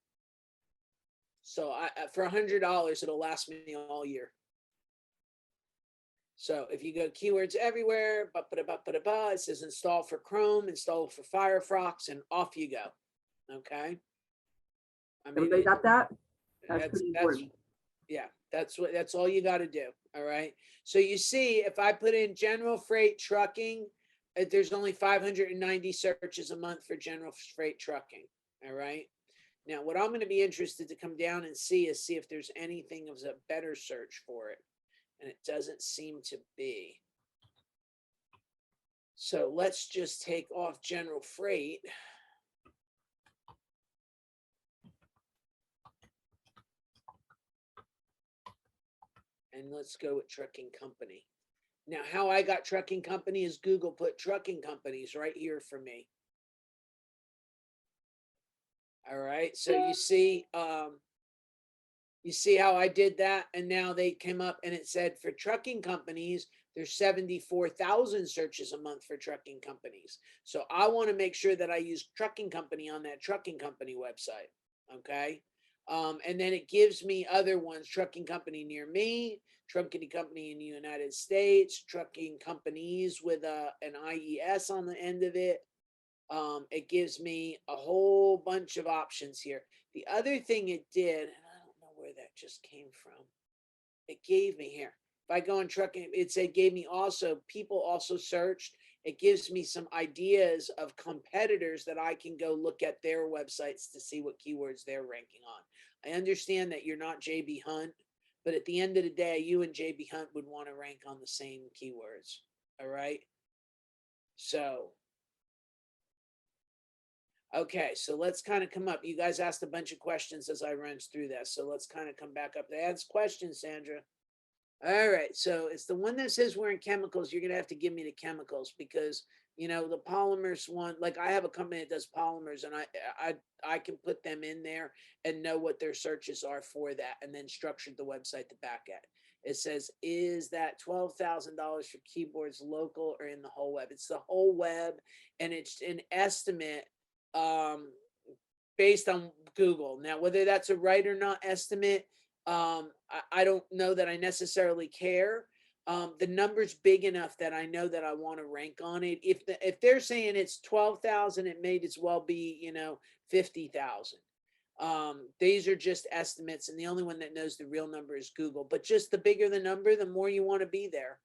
So for $100, it'll last me all year. So if you go Keywords Everywhere, it says install for Chrome, install for Firefox, and off you go. Okay. Everybody got that? That's pretty important. Yeah, that's all you got to do. All right. So you see, if I put in general freight trucking, there's only 590 searches a month for general freight trucking. All right. Now, what I'm going to be interested to come down and see if there's anything of a better search for it. And it doesn't seem to be. So let's just take off general freight. And let's go with trucking company. Now, how I got trucking company is Google put trucking companies right here for me. All right. So you see how I did that? And now they came up and it said for trucking companies, there's 74,000 searches a month for trucking companies. So I want to make sure that I use trucking company on that trucking company website. Okay. And then it gives me other ones, trucking company near me, trucking company in the United States, trucking companies with an IES on the end of it. It gives me a whole bunch of options here. The other thing it did, and I don't know where that just came from. It gave me here. If I go in trucking, it gave me also, people also searched. It gives me some ideas of competitors that I can go look at their websites to see what keywords they're ranking on. I understand that you're not JB Hunt, but at the end of the day, you and JB Hunt would want to rank on the same keywords. All right. So, okay, so let's kind of come up. You guys asked a bunch of questions as I ran through this. So let's kind of come back up. Ask questions, Sandra. All right, so it's the one that says we're in chemicals. You're gonna have to give me the chemicals, because the polymers one, like I have a company that does polymers, and I can put them in there and know what their searches are for that, and then structured the website to back at. It says, is that $12,000 for keyboards local or in the whole web? It's the whole web, and it's an estimate based on Google. Now, whether that's a right or not estimate, I don't know that I necessarily care. The number's big enough that I know that I want to rank on it. If they're saying it's 12,000, it may as well be 50,000. These are just estimates, and the only one that knows the real number is Google. But just the bigger the number, the more you want to be there.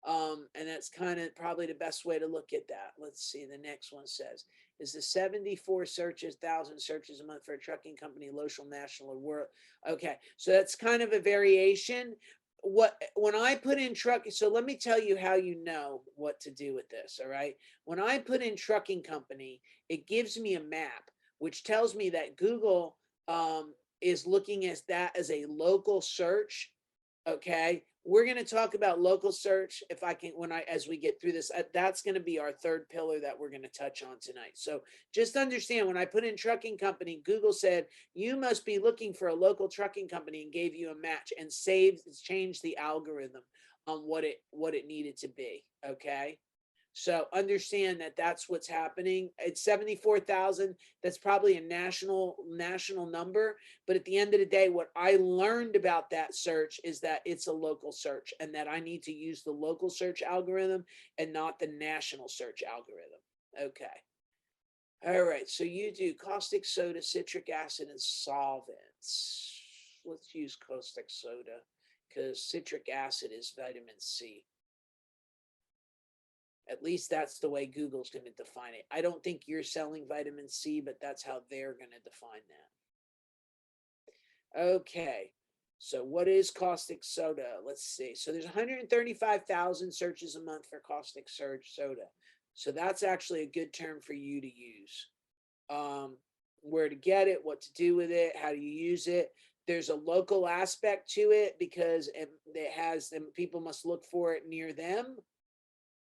And that's kind of probably the best way to look at that. Let's see. The next one says, is the 74 searches, 1,000 searches a month for a trucking company, local, national, or world? Okay. So that's kind of a variation. When I put in trucking, so let me tell you how you know what to do with this. All right. When I put in trucking company, it gives me a map, which tells me that Google is looking at that as a local search. Okay. We're going to talk about local search if I can, as we get through this. That's going to be our third pillar that we're going to touch on tonight. So just understand, when I put in trucking company, Google said, you must be looking for a local trucking company, and gave you a match and changed the algorithm on what it needed to be. Okay. So understand that that's what's happening. It's 74,000. That's probably a national number. But at the end of the day, what I learned about that search is that it's a local search and that I need to use the local search algorithm and not the national search algorithm. Okay. All right. So you do caustic soda, citric acid, and solvents. Let's use caustic soda because citric acid is vitamin C. At least that's the way Google's going to define it. I don't think you're selling vitamin C, but that's how they're going to define that. Okay. So what is caustic soda? Let's see. So there's 135,000 searches a month for caustic soda. So that's actually a good term for you to use. Where to get it, what to do with it, how do you use it. There's a local aspect to it because it has them. People must look for it near them.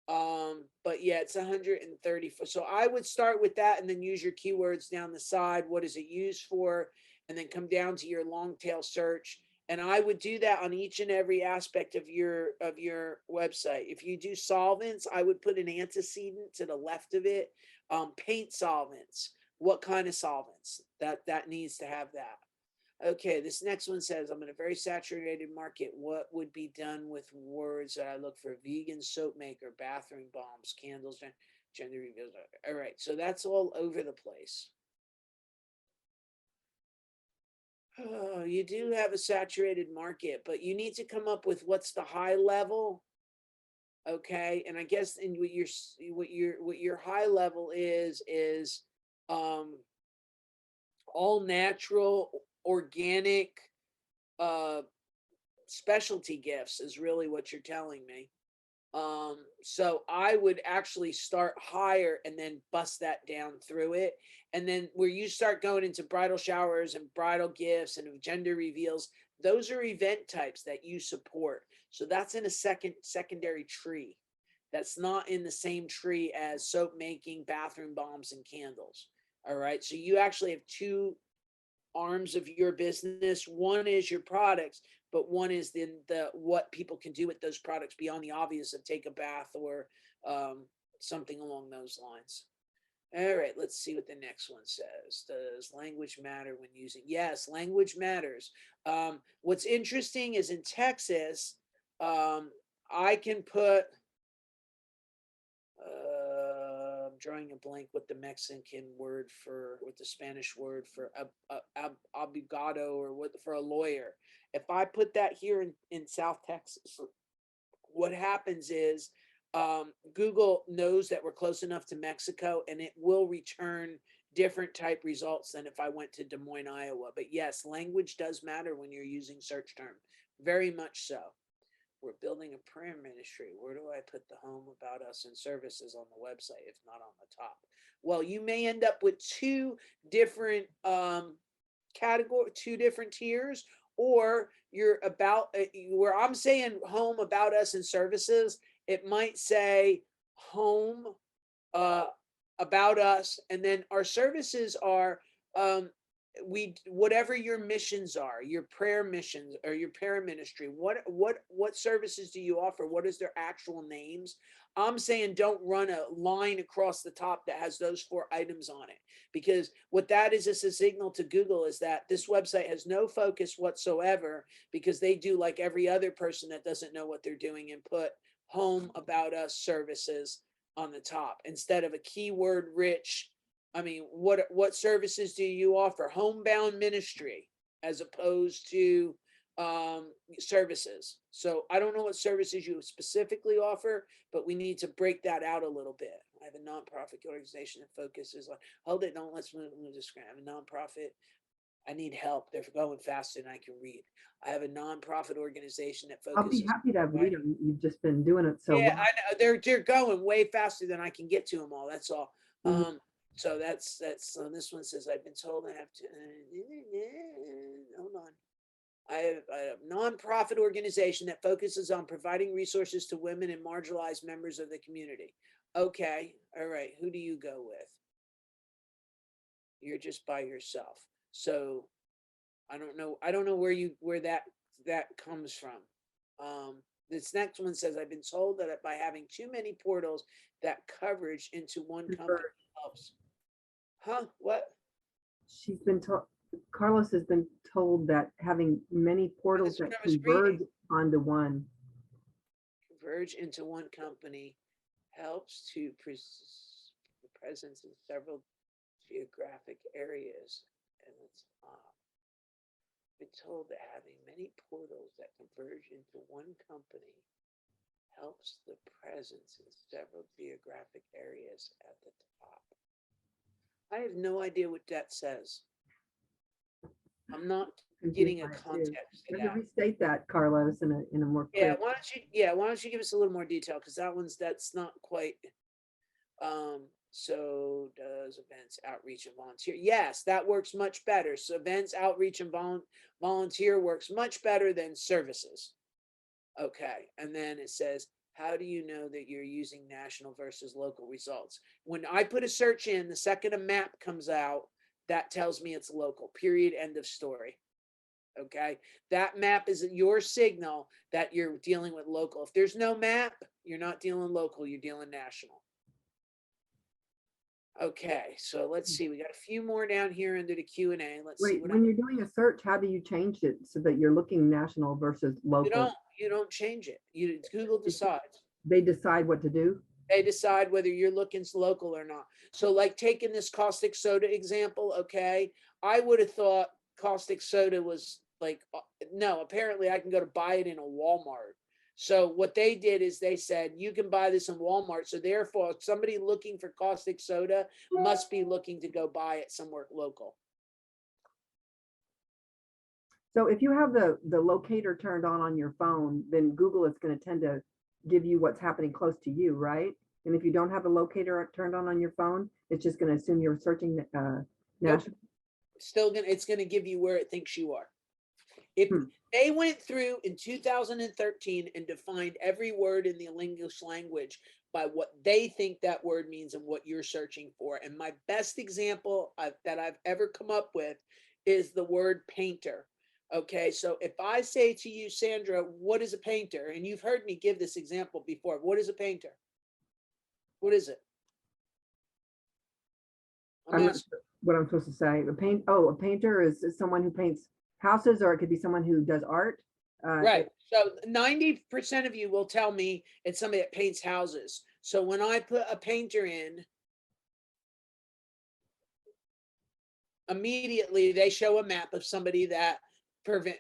But yeah, it's 130. So I would start with that and then use your keywords down the side. What is it used for? And then come down to your long tail search. And I would do that on each and every aspect of your website. If you do solvents, I would put an antecedent to the left of it. Paint solvents. What kind of solvents? That needs to have that. Okay, this next one says, I'm in a very saturated market. What would be done with words that I look for? Vegan soap maker, bathroom bombs, candles, gender reveals. All right, so that's all over the place. Oh, you do have a saturated market, but you need to come up with what's the high level. Okay, and I guess in what your high level is all natural, organic, uh specialty gifts is really what you're telling me. So I would actually start higher and then bust that down through it. And then where you start going into bridal showers and bridal gifts and gender reveals, those are event types that you support. So that's in a secondary tree. That's not in the same tree as soap making, bathroom bombs, and candles. All right. So you actually have two arms of your business. One is your products, but one is the what people can do with those products beyond the obvious of take a bath or something along those lines. All right, let's see what the next one says. Does language matter when using? Yes, language matters. What's interesting is in Texas, I can put I'm drawing a blank with the Mexican word for, with the Spanish word for abogado, or what for a lawyer. If I put that here in South Texas, what happens is Google knows that we're close enough to Mexico and it will return different type results than if I went to Des Moines, Iowa. But yes, language does matter when you're using search term. Very much so. We're building a prayer ministry. Where do I put the home, about us, and services on the website if not on the top? Well, you may end up with two different category, two different tiers, or you're about where I'm saying home, about us, and services. It might say home, uh, about us, and then our services are whatever your missions are, your prayer missions or your prayer ministry. What services do you offer? What is their actual names? I'm saying don't run a line across the top that has those four items on it, because what that is a signal to Google is that this website has no focus whatsoever, because they do like every other person that doesn't know what they're doing and put home, about us, services on the top instead of a keyword rich. I mean, what services do you offer? Homebound ministry as opposed to services. So I don't know what services you specifically offer, but we need to break that out a little bit. I have a nonprofit organization that focuses on, hold it, don't, let's move the screen. I have a nonprofit. I need help. They're going faster than I can read. I have a nonprofit organization that I'll be focuses. happy to read them. You've just been doing it so Yeah, well. I know they're going way faster than I can get to them all. That's all. Mhm. So that's so this one says I've been told I have to. Hold on. I have a nonprofit organization that focuses on providing resources to women and marginalized members of the community. Okay, all right. Who do you go with? You're just by yourself. So I don't know. I don't know where that comes from. This next one says, I've been told that by having too many portals, that coverage into one company helps. Huh? What? She's been told, Carlos has been told that having many portals That's what that I was converge reading. onto one. Converge into one company helps to presence in several geographic areas. And it's been told that having many portals that converge into one company helps the presence in several geographic areas at the top. I have no idea what that says. I'm not getting a context to Maybe that. restate that, Carlos, in a more clear. Why don't you give us a little more detail? Because that's not quite. So does events, outreach, and volunteer? Yes, that works much better. So events, outreach, and volunteer works much better than services. Okay, and then it says, how do you know that you're using national versus local results? When I put a search in, the second a map comes out, that tells me it's local, period, end of story. Okay, that map is your signal that you're dealing with local. If there's no map, you're not dealing local, you're dealing national. Okay, so let's see. We got a few more down here under the Q&A. Let's see Wait, what when you're doing a search, how do you change it so that you're looking national versus local? you don't change it. Google decides. They decide what to do? They decide whether you're looking local or not. So like taking this caustic soda example, okay, I would have thought caustic soda was like, no, apparently I can go to buy it in a Walmart. So what they did is they said, you can buy this in Walmart. So therefore, somebody looking for caustic soda must be looking to go buy it somewhere local. So if you have the locator turned on your phone, then Google is going to tend to give you what's happening close to you, right? And if you don't have a locator turned on your phone, it's just going to assume you're searching national. Nope. It's gonna give you where it thinks you are. If they went through in 2013 and defined every word in the English language by what they think that word means and what you're searching for. And my best example that I've ever come up with is the word painter. Okay, so if I say to you, Sandra, what is a painter? And you've heard me give this example before. What is a painter? What is it? I'm not sure what I'm supposed to say. A painter is someone who paints houses, or it could be someone who does art. Right. So 90% of you will tell me it's somebody that paints houses. So when I put a painter in, immediately they show a map of somebody that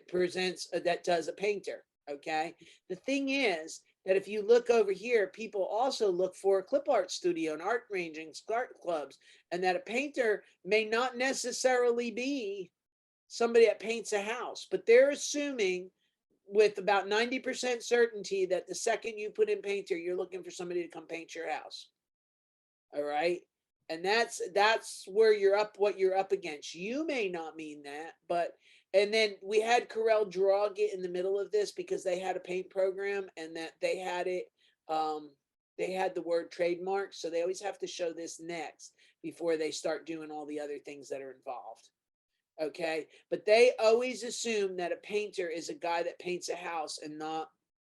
presents that does a painter. Okay. The thing is that if you look over here, people also look for a clip art studio and art ranging, art clubs, and that a painter may not necessarily be somebody that paints a house, but they're assuming with about 90% certainty that the second you put in painter, you're looking for somebody to come paint your house. All right. And that's where what you're up against. You may not mean that, but, and then we had Corel Draw get in the middle of this because they had a paint program and that they had it, they had the word trademark. So they always have to show this next before they start doing all the other things that are involved. Okay. But they always assume that a painter is a guy that paints a house and not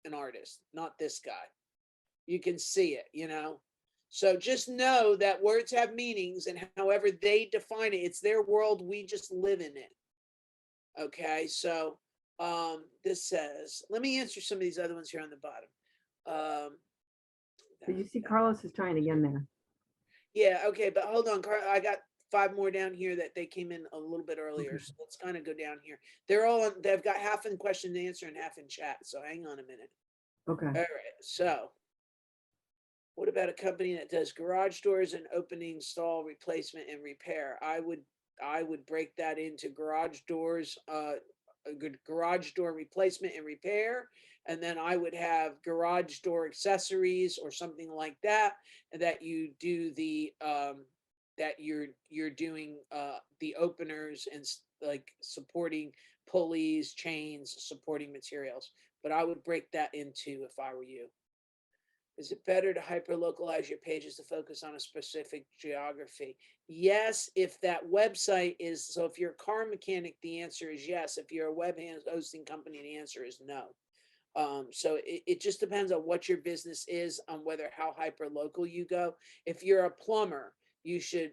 an artist, not this guy. You can see it, you know? So just know that words have meanings and however they define it, it's their world. We just live in it. Okay. So, this says, let me answer some of these other ones here on the bottom. So you see Carlos is trying again there. Yeah. Okay. But hold on, Carl. I got 5 more down here that they came in a little bit earlier. Okay. So let's kind of go down here. They've got half in question and answer and half in chat. So hang on a minute. Okay. All right. So what about a company that does garage doors and opening, install, replacement, and repair? I would break that into garage doors, a good garage door replacement and repair, and then I would have garage door accessories or something like that. And that you do the that you're doing the openers and like supporting pulleys, chains, supporting materials. But I would break that into if I were you. Is it better to hyper-localize your pages to focus on a specific geography? Yes, if that website is, so if you're a car mechanic, the answer is yes. If you're a web hosting company, the answer is no. So it just depends on what your business is, on whether how hyper local you go. If you're a plumber, you should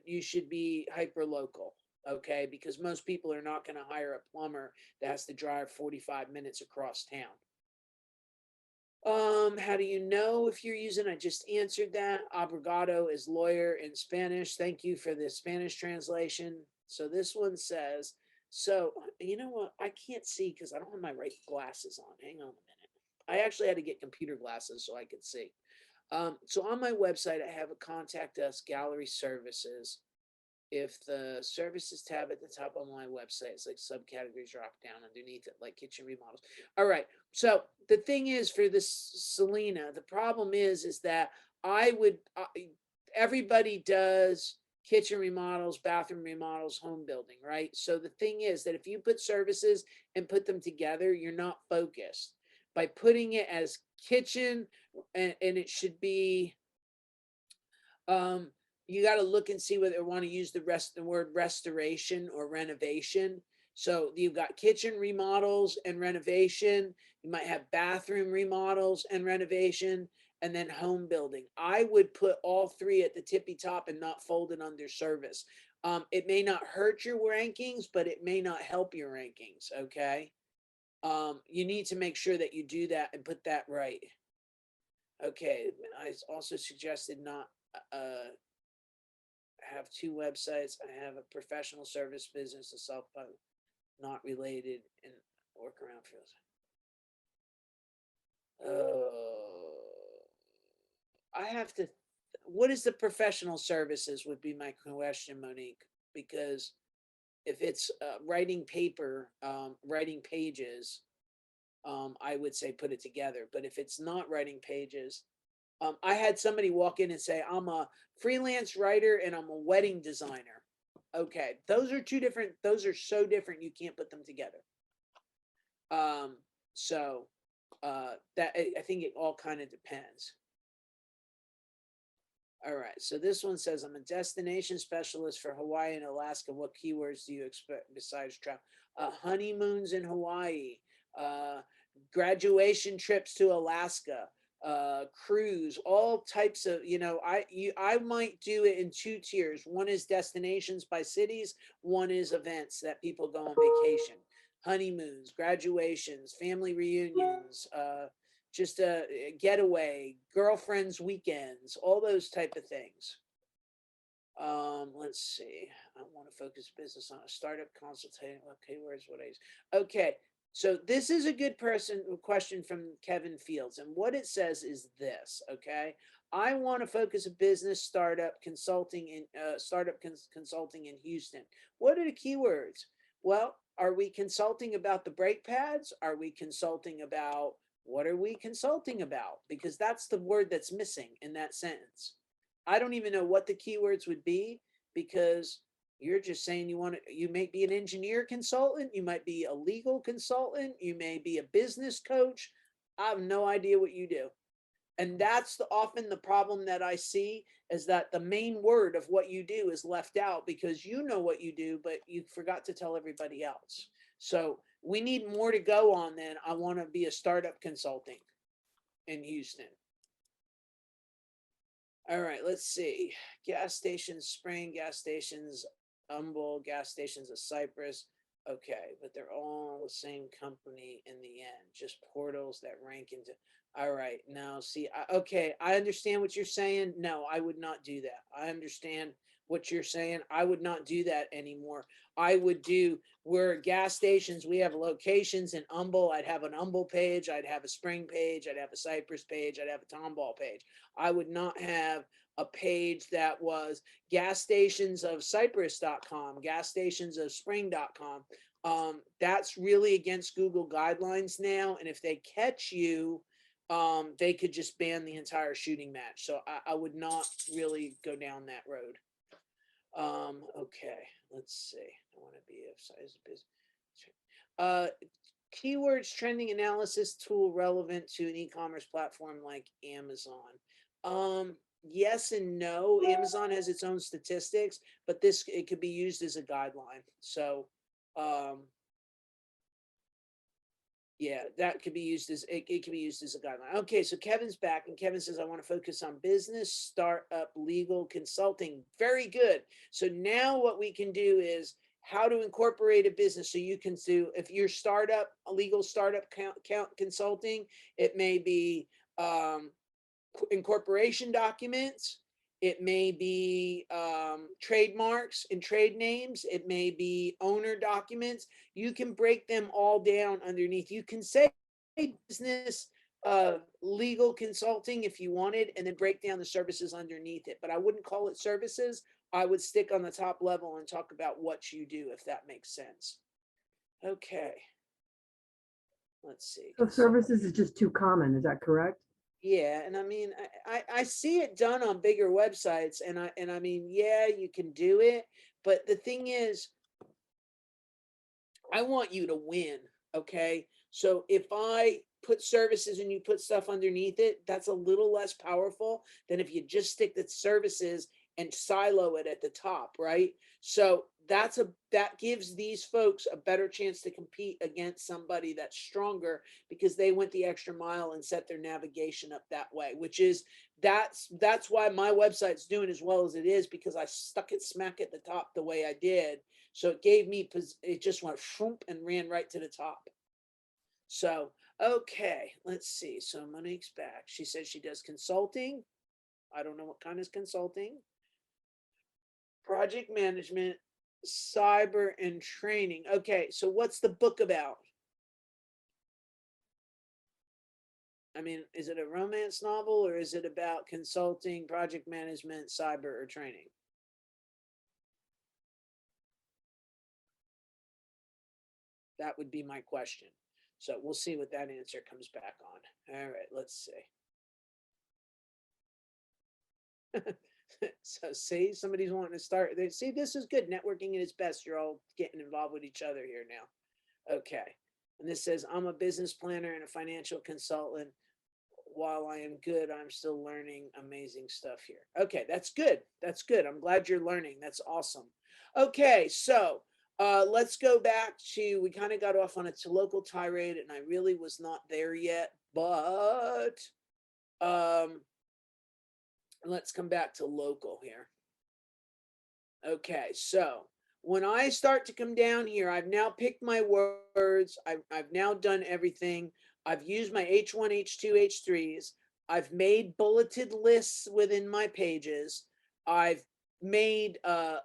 be hyper local, okay? Because most people are not going to hire a plumber that has to drive 45 minutes across town. How do you know if you're using? I just answered that. Abogado is lawyer in Spanish. Thank you for the Spanish translation. So this one says, so you know what? I can't see because I don't have my right glasses on. Hang on a minute. I actually had to get computer glasses so I could see. So on my website, I have a contact us gallery services. If the services tab at the top of my website, it's like subcategories drop down underneath it, like kitchen remodels. All right. So the thing is for this Selena, the problem is that I would, everybody does kitchen remodels, bathroom remodels, home building, right? So the thing is that if you put services and put them together, you're not focused. By putting it as kitchen, and it should be, um, you got to look and see whether they want to use the word restoration or renovation. So you've got kitchen remodels and renovation. You might have bathroom remodels and renovation, and then home building. I would put all three at the tippy top and not fold it under service. It may not hurt your rankings, but it may not help your rankings. Okay. You need to make sure that you do that and put that right. Okay. I also suggested not, have two websites. I have a professional service business, a self not related, and work around fields. I have to. What is the professional services would be my question, Monique? Because if it's writing paper, writing pages, I would say put it together. But if it's not writing pages, I had somebody walk in and say, I'm a freelance writer and I'm a wedding designer. Okay, those are two different, those are so different, you can't put them together. So that I think it all kind of depends. All right, so this one says, I'm a destination specialist for Hawaii and Alaska. What keywords do you expect besides travel? Honeymoons in Hawaii, graduation trips to Alaska, cruise, all types of, I might do it in two tiers. One is destinations by cities, one is events that people go on vacation. Honeymoons, graduations, family reunions, just a getaway, girlfriends weekends, all those type of things. Let's see. I want to focus business on a startup consulting. Okay, where's what I use? Okay, so this is a good question from Kevin Fields, and what it says is this. Okay, I want to focus a business startup consulting in consulting in Houston. What are the keywords? Well, are we consulting about the brake pads? Are we consulting about what are we consulting about? Because that's the word that's missing in that sentence. I don't even know what the keywords would be because you're just saying you may be an engineer consultant, you might be a legal consultant, you may be a business coach. I have no idea what you do. And that's often the problem that I see is that the main word of what you do is left out because you know what you do, but you forgot to tell everybody else. So we need more to go on than I want to be a startup consulting in Houston. All right, let's see. Gas stations, Spring, gas stations, Humble, gas stations of Cyprus. Okay, but they're all the same company in the end, just portals that rank into. All right, now see, okay, I understand what you're saying. No, I would not do that. I understand what you're saying. I would not do that anymore. I would do where gas stations, we have locations in Humble. I'd have an Humble page, I'd have a Spring page, I'd have a Cypress page, I'd have a Tomball page. I would not have a page that was gas stations of Cypress.com, gas stations of Spring.com. That's really against Google guidelines now. And if they catch you, they could just ban the entire shooting match. So I would not really go down that road. Okay, let's see. I want to be of size business. Keywords trending analysis tool relevant to an e-commerce platform like Amazon. Yes and no. Amazon has its own statistics, but it could be used as a guideline. So Yeah, that could be used as, it can be used as a guideline. Okay, so Kevin's back and Kevin says, I want to focus on business, startup, legal, consulting. Very good. So now what we can do is how to incorporate a business. So you can do, if you're startup, a legal startup count consulting, it may be incorporation documents. It may be trademarks and trade names. It may be owner documents. You can break them all down underneath. You can say business, legal consulting if you wanted, and then break down the services underneath it. But I wouldn't call it services. I would stick on the top level and talk about what you do, if that makes sense. Okay. Let's see. So services is just too common, is that correct? Yeah, and I mean, I see it done on bigger websites, and I mean, yeah, you can do it, but the thing is, I want you to win, okay? So if I put services and you put stuff underneath it, that's a little less powerful than if you just stick the services and silo it at the top, right? So that gives these folks a better chance to compete against somebody that's stronger because they went the extra mile and set their navigation up that way, which is that's why my website's doing as well as it is, because I stuck it smack at the top the way I did. So it gave me, it just went shoomp and ran right to the top. So, okay, let's see. So Monique's back. She says she does consulting. I don't know what kind of consulting. Project management, cyber, and training. Okay, so what's the book about? I mean, is it a romance novel or is it about consulting, project management, cyber, or training? That would be my question. So we'll see what that answer comes back on. All right, let's see. So see, somebody's wanting to start. They see, this is good. Networking at its best. You're all getting involved with each other here now. Okay. And this says, I'm a business planner and a financial consultant. While I am good, I'm still learning amazing stuff here. Okay, that's good. That's good. I'm glad you're learning. That's awesome. Okay, so let's go back to, we kind of got off on a local tirade and I really was not there yet, but let's come back to local here. Okay, so when I start to come down here, I've now picked my words. I've now done everything. I've used my H1, H2, H3s. I've made bulleted lists within my pages. I've made a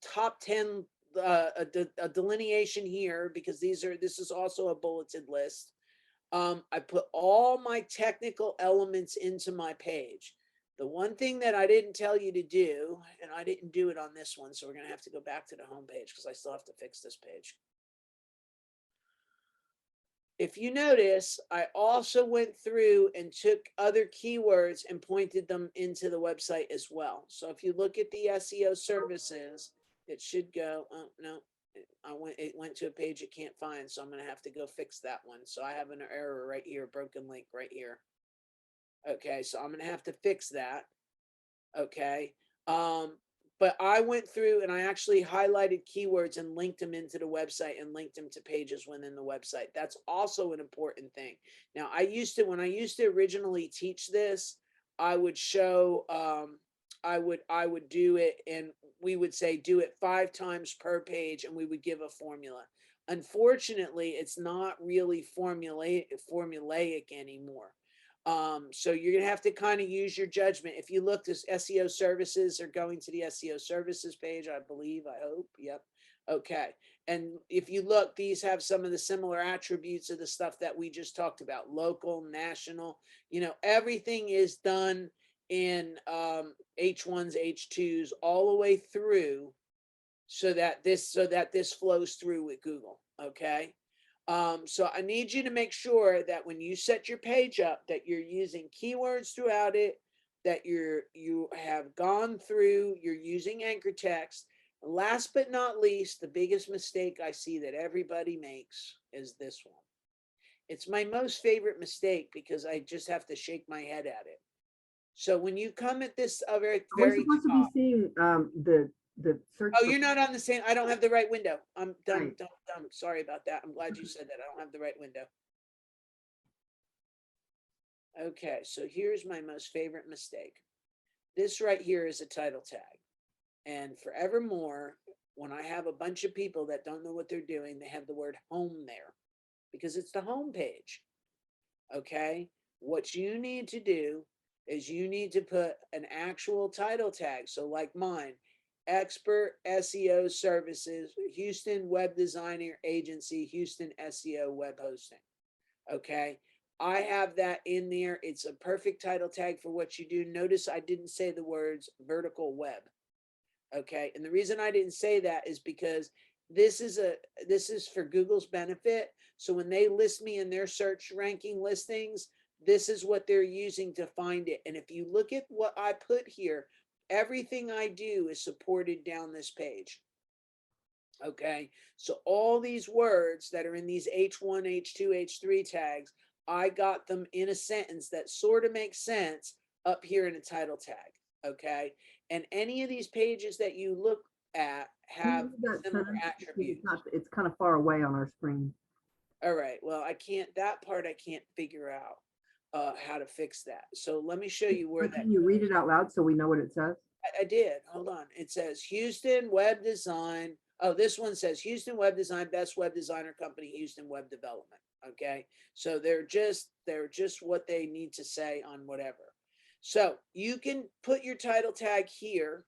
top 10, a delineation here because this is also a bulleted list. I put all my technical elements into my page. The one thing that I didn't tell you to do, and I didn't do it on this one, so we're going to have to go back to the home page because I still have to fix this page. If you notice, I also went through and took other keywords and pointed them into the website as well. So if you look at the SEO services, it should go, oh, no, it went to a page it can't find. So I'm going to have to go fix that one. So I have an error right here, broken link right here. Okay, so I'm going to have to fix that. Okay. But I went through and I actually highlighted keywords and linked them into the website and linked them to pages within the website. That's also an important thing. Now, when I used to originally teach this, I would show, I would do it and we would say do it 5 times per page and we would give a formula. Unfortunately, it's not really formulaic anymore. So you're gonna have to kind of use your judgment. If you look, this SEO services are going to the SEO services page, I believe, I hope. Yep. Okay. And if you look, these have some of the similar attributes of the stuff that we just talked about: local, national, everything is done in H1s, H2s all the way through so that this flows through with Google. Okay. So I need you to make sure that when you set your page up, that you're using keywords throughout it, that you have gone through, you're using anchor text. Last but not least, the biggest mistake I see that everybody makes is this one. It's my most favorite mistake because I just have to shake my head at it. So when you come at this very, We're very supposed to be top, seeing the search. oh, you're not on the same, I don't have the right window. I'm dumb, Right. dumb, dumb. Sorry about that. I'm glad you said that. I don't have the right window. Okay, so here's my most favorite mistake. This right here is a title tag. And forevermore, when I have a bunch of people that don't know what they're doing, they have the word home there because it's the home page. Okay. What you need to do is you need to put an actual title tag. So, like mine, expert SEO services, Houston web designer agency, Houston SEO web hosting. Okay. I have that in there. It's a perfect title tag for what you do. Notice I didn't say the words vertical web. Okay. And the reason I didn't say that is because this is for Google's benefit. So when they list me in their search ranking listings, this is what they're using to find it. And if you look at what I put here, everything I do is supported down this page. Okay. So all these words that are in these H1, H2, H3 tags, I got them in a sentence that sort of makes sense up here in a title tag. Okay. And any of these pages that you look at Can you have read that similar sentence? Because attributes. it's kind of far away on our screen. All right. Well, that part I can't figure out how to fix that. So let me show you where that. Can you read it out loud so we know what it says? I did. Hold on. It says Houston Web Design. Oh, this one says Houston Web Design, best web designer company, Houston Web Development. Okay. So they're just what they need to say on whatever. So you can put your title tag here.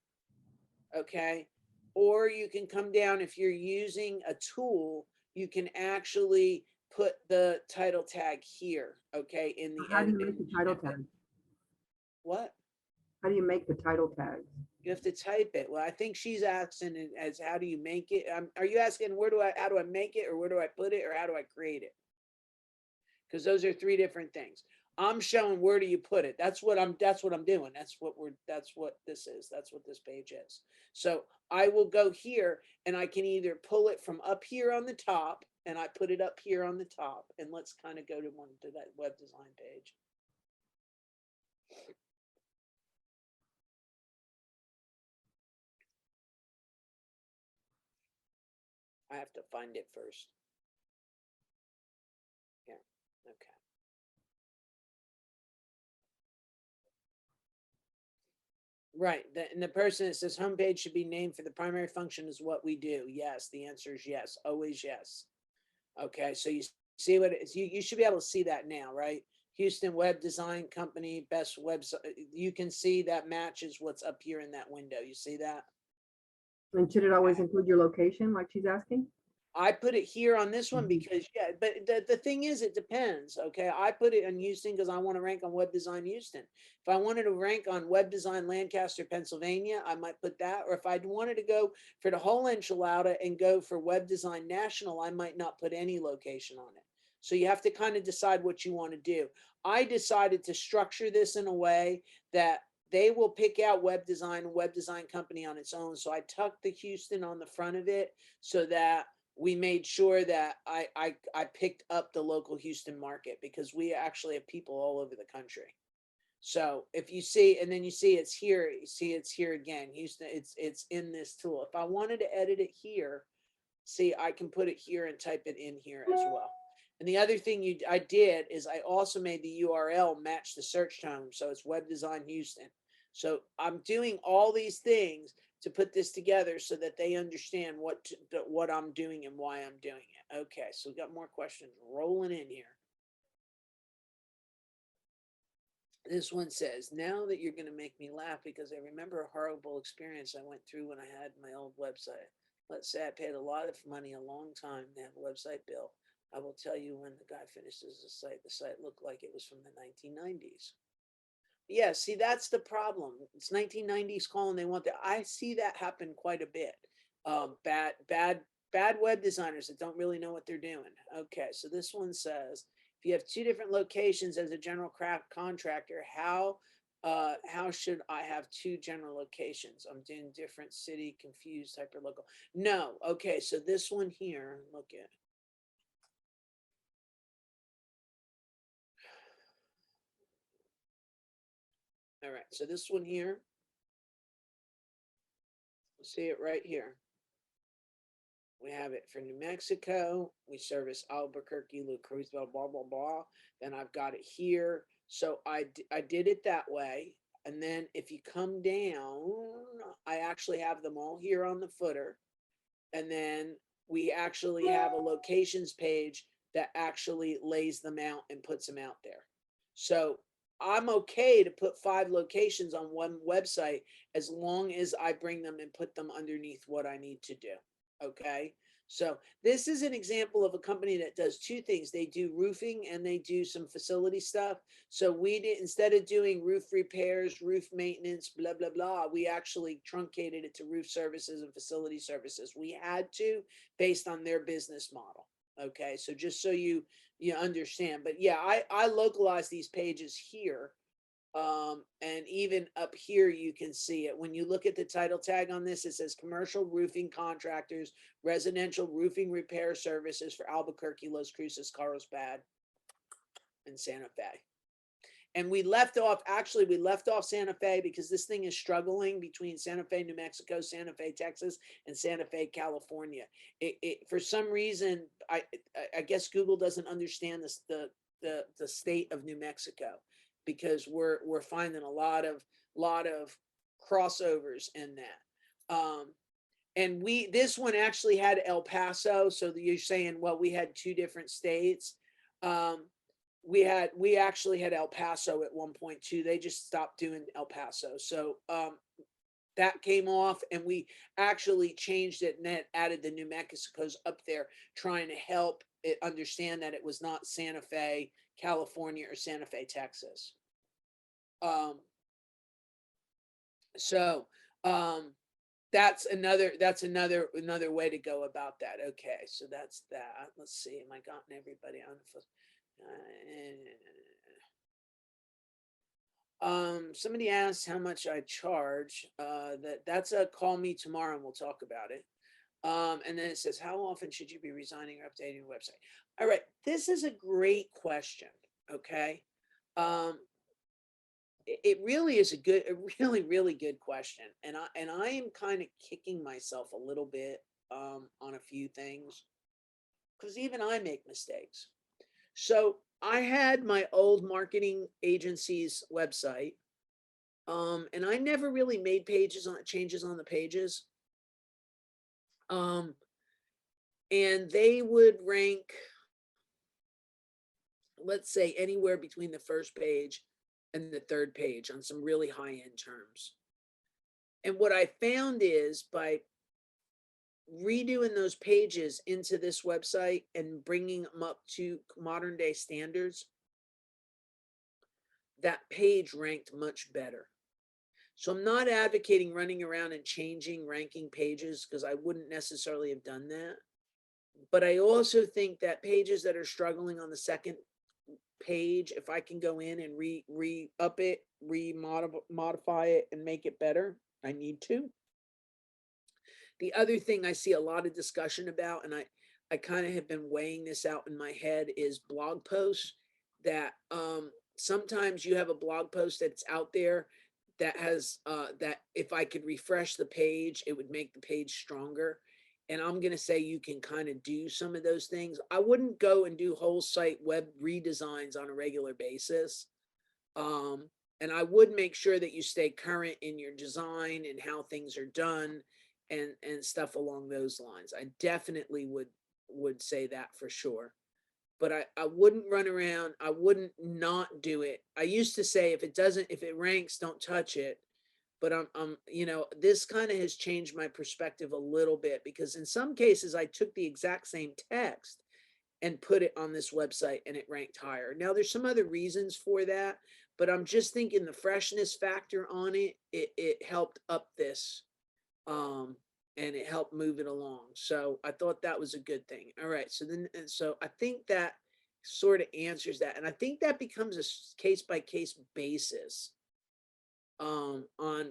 Okay. Or you can come down if you're using a tool, you can actually put the title tag here. Okay. In the How do you make the title tag? What? How do you make the title tags? You have to type it. Well, I think she's asking it as how do you make it? Are you asking how do I make it, or where do I put it, or how do I create it? Because those are three different things. I'm showing where do you put it. That's what I'm doing. That's what this is. That's what this page is. So I will go here and I can either pull it from up here on the top and I put it up here on the top. And let's kind of go to that web design page. I have to find it first. Yeah. Okay. Right. And the person that says homepage should be named for the primary function is what we do. Yes. The answer is yes. Always yes. Okay. So you see what it is. You should be able to see that now, right? Houston Web Design Company, best website. You can see that matches what's up here in that window. You see that? And should it always include your location, like she's asking? I put it here on this one because yeah, but the thing is, it depends. Okay. I put it in Houston because I want to rank on web design Houston. If I wanted to rank on web design Lancaster, Pennsylvania, I might put that. Or if I wanted to go for the whole enchilada and go for web design national, I might not put any location on it. So you have to kind of decide what you want to do. I decided to structure this in a way that they will pick out web design company on its own. So I tucked the Houston on the front of it so that we made sure that I picked up the local Houston market because we actually have people all over the country. So if you see, and then you see it's here, you see it's here again, Houston, it's in this tool. If I wanted to edit it here, see, I can put it here and type it in here as well. And the other thing I did is I also made the URL match the search term. So it's Web Design Houston. So I'm doing all these things to put this together so that they understand what I'm doing and why I'm doing it. Okay, so we got more questions rolling in here. This one says, now that you're going to make me laugh because I remember a horrible experience I went through when I had my old website. Let's say I paid a lot of money a long time to have a website built. I will tell you when the guy finishes the site looked like it was from the 1990s. Yeah, see, that's the problem. It's 1990s calling. They want that. I see that happen quite a bit. Bad web designers that don't really know what they're doing. Okay, so this one says, if you have two different locations as a general craft contractor, how should I have two general locations? I'm doing different city, confused, hyperlocal. No, okay, so this one here, look at. All right, so this one here, see it right here. We have it for New Mexico. We service Albuquerque, La Cruz, blah, blah, blah, blah. Then I've got it here. So I did it that way. And then if you come down, I actually have them all here on the footer. And then we actually have a locations page that actually lays them out and puts them out there. So I'm okay to put 5 locations on one website as long as I bring them and put them underneath what I need to do. Okay. So this is an example of a company that does 2 things. They do roofing and they do some facility stuff. So we did, instead of doing roof repairs, roof maintenance, blah, blah, blah, we actually truncated it to roof services and facility services. We had to, based on their business model. Okay. So just so you understand, but yeah, I localize these pages here. And even up here, you can see it. When you look at the title tag on this, it says commercial roofing contractors, residential roofing repair services for Albuquerque, Los Cruces, Carlsbad, and Santa Fe. And we left off Santa Fe because this thing is struggling between Santa Fe, New Mexico, Santa Fe, Texas, and Santa Fe, California. For some reason, I guess Google doesn't understand this, the state of New Mexico, because we're finding a lot of crossovers in that. And this one actually had El Paso. So you're saying, well, we had 2 different states. We actually had El Paso at one point too. They just stopped doing El Paso. So that came off, and we actually changed it and then added the New Mexico's up there, trying to help it understand that it was not Santa Fe, California, or Santa Fe, Texas. So that's another way to go about that. Okay, so that's that. Let's see, am I gotten everybody on the phone? Somebody asked how much I charge. That's a call me tomorrow and we'll talk about it. And then it says, how often should you be resigning or updating your website? All right, this is a great question. Okay. It really is a really good question. And I am kind of kicking myself a little bit on a few things, because even I make mistakes. So I had my old marketing agency's website, and I never really made changes on the pages. And they would rank, let's say, anywhere between the first page and the third page on some really high-end terms. And what I found is, by redoing those pages into this website and bringing them up to modern day standards, that page ranked much better. So I'm not advocating running around and changing ranking pages, because I wouldn't necessarily have done that. But I also think that pages that are struggling on the second page, if I can go in and up it, modify it and make it better, I need to. The other thing I see a lot of discussion about, and I kind of have been weighing this out in my head, is blog posts. That sometimes you have a blog post that's out there that has that if I could refresh the page, it would make the page stronger. And I'm going to say you can kind of do some of those things. I wouldn't go and do whole site web redesigns on a regular basis. And I would make sure that you stay current in your design and how things are done, and stuff along those lines. I definitely would say that for sure. But I wouldn't run around. I wouldn't not do it. I used to say, if it ranks, don't touch it. But this kind of has changed my perspective a little bit, because in some cases I took the exact same text and put it on this website and it ranked higher. Now there's some other reasons for that, but I'm just thinking the freshness factor on it helped up this, and it helped move it along. So I thought that was a good thing. All right. So I think that sort of answers that. And I think that becomes a case by case basis, on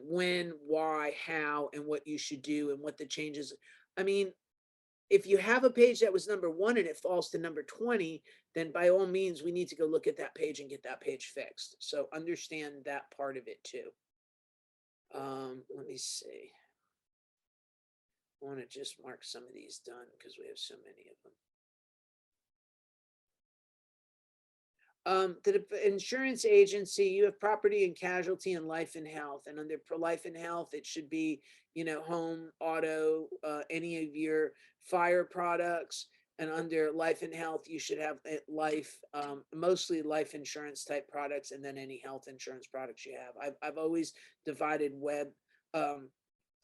when, why, how, and what you should do and what the changes. I mean, if you have a page that was number 1 and it falls to number 20, then by all means, we need to go look at that page and get that page fixed. So understand that part of it too. Let me see. I want to just mark some of these done because we have so many of them. The insurance agency, you have property and casualty and life and health. And under life and health, it should be, home, auto, any of your fire products. And under life and health, you should have life, mostly life insurance type products, and then any health insurance products you have. I've always divided web,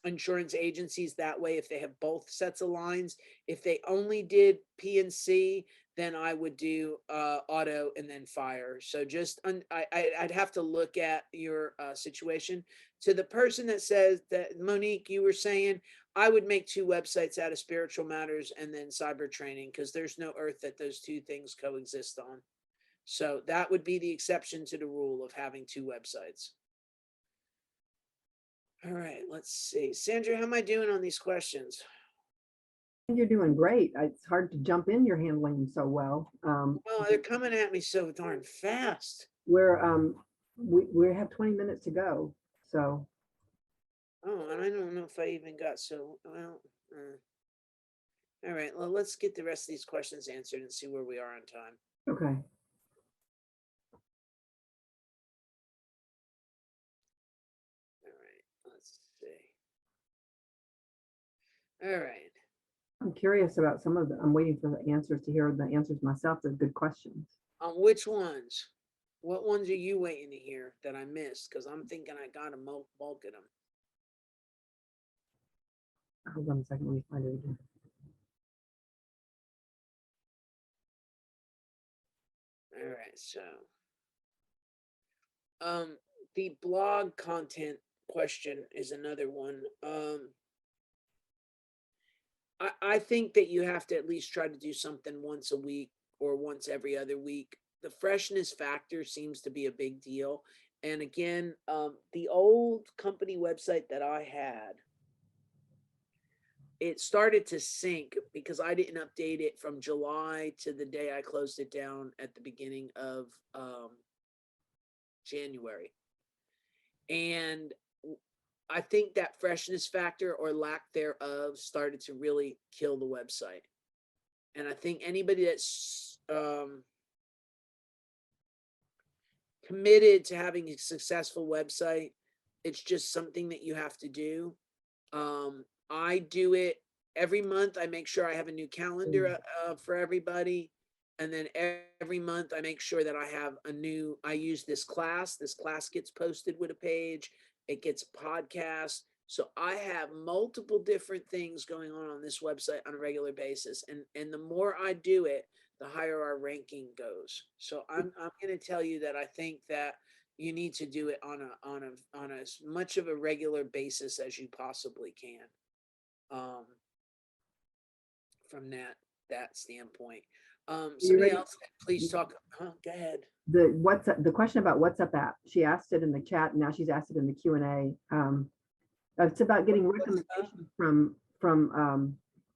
insurance agencies that way. If they have both sets of lines, if they only did P&C, then I would do auto and then fire. So just I'd have to look at your situation. To the person that says that, Monique, you were saying, I would make two websites out of spiritual matters and then cyber training, because there's no earth that those two things coexist on. So that would be the exception to the rule of having two websites. All right, let's see. Sandra, how am I doing on these questions? You're doing great. It's hard to jump in. You're handling them so well. Oh, they're coming at me so darn fast. We have 20 minutes to go. So, Oh, and I don't know if I even got so well. All right, well, let's get the rest of these questions answered and see where we are on time. okay. All right, let's see. All right. I'm curious about some of them. I'm waiting for the answers to hear the answers myself. They're good questions. Which ones? What ones are you waiting to hear that I missed? Because I'm thinking I got a bulk of them. Hold on a second. Let me find it again. All right, so the blog content question is another one. I think that you have to at least try to do something once a week or once every other week. The freshness factor seems to be a big deal. And again, the old company website that I had, it started to sink because I didn't update it from July to the day I closed it down at the beginning of January. And I think that freshness factor or lack thereof started to really kill the website. And I think anybody that's committed to having a successful website, it's just something that you have to do. I do it every month. I make sure I have a new calendar for everybody. And then every month I make sure that I use this class. This class gets posted with a page. It gets a podcast. So I have multiple different things going on this website on a regular basis. And the more I do it, the higher our ranking goes. So I'm going to tell you that I think that you need to do it on as much of a regular basis as you possibly can. From that standpoint. Somebody else, please talk. Go ahead. The question about WhatsApp app, she asked it in the chat, and now she's asked it in the Q&A. It's about getting recommendations from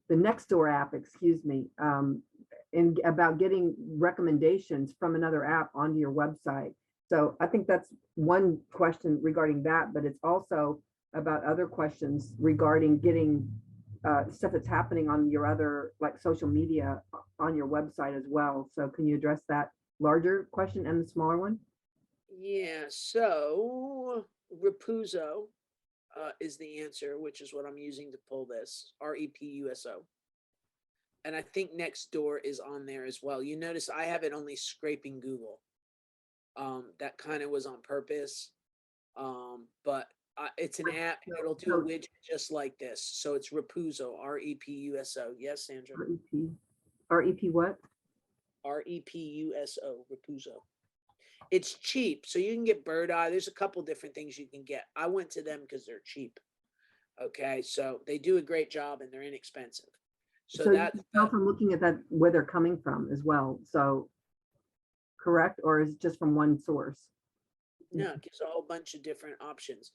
the Nextdoor app, excuse me, and about getting recommendations from another app onto your website. So I think that's one question regarding that, but it's also about other questions regarding getting stuff that's happening on your other, like, social media on your website as well. So can you address that larger question and the smaller one? Yeah, so Repuso is the answer, which is what I'm using to pull this, REPUSO. And I think Nextdoor is on there as well. You notice I have it only scraping Google. That kind of was on purpose. But it's an app, and it'll do a widget just like this. So it's Repuso, REPUSO. Yes, Sandra? REP what? REPUSO, Repuso. It's cheap, so you can get Bird Eye. There's a couple different things you can get. I went to them because they're cheap. Okay, so they do a great job and they're inexpensive. So you can tell from looking at that where they're coming from as well. So correct, or is it just from one source? No, it gives a whole bunch of different options.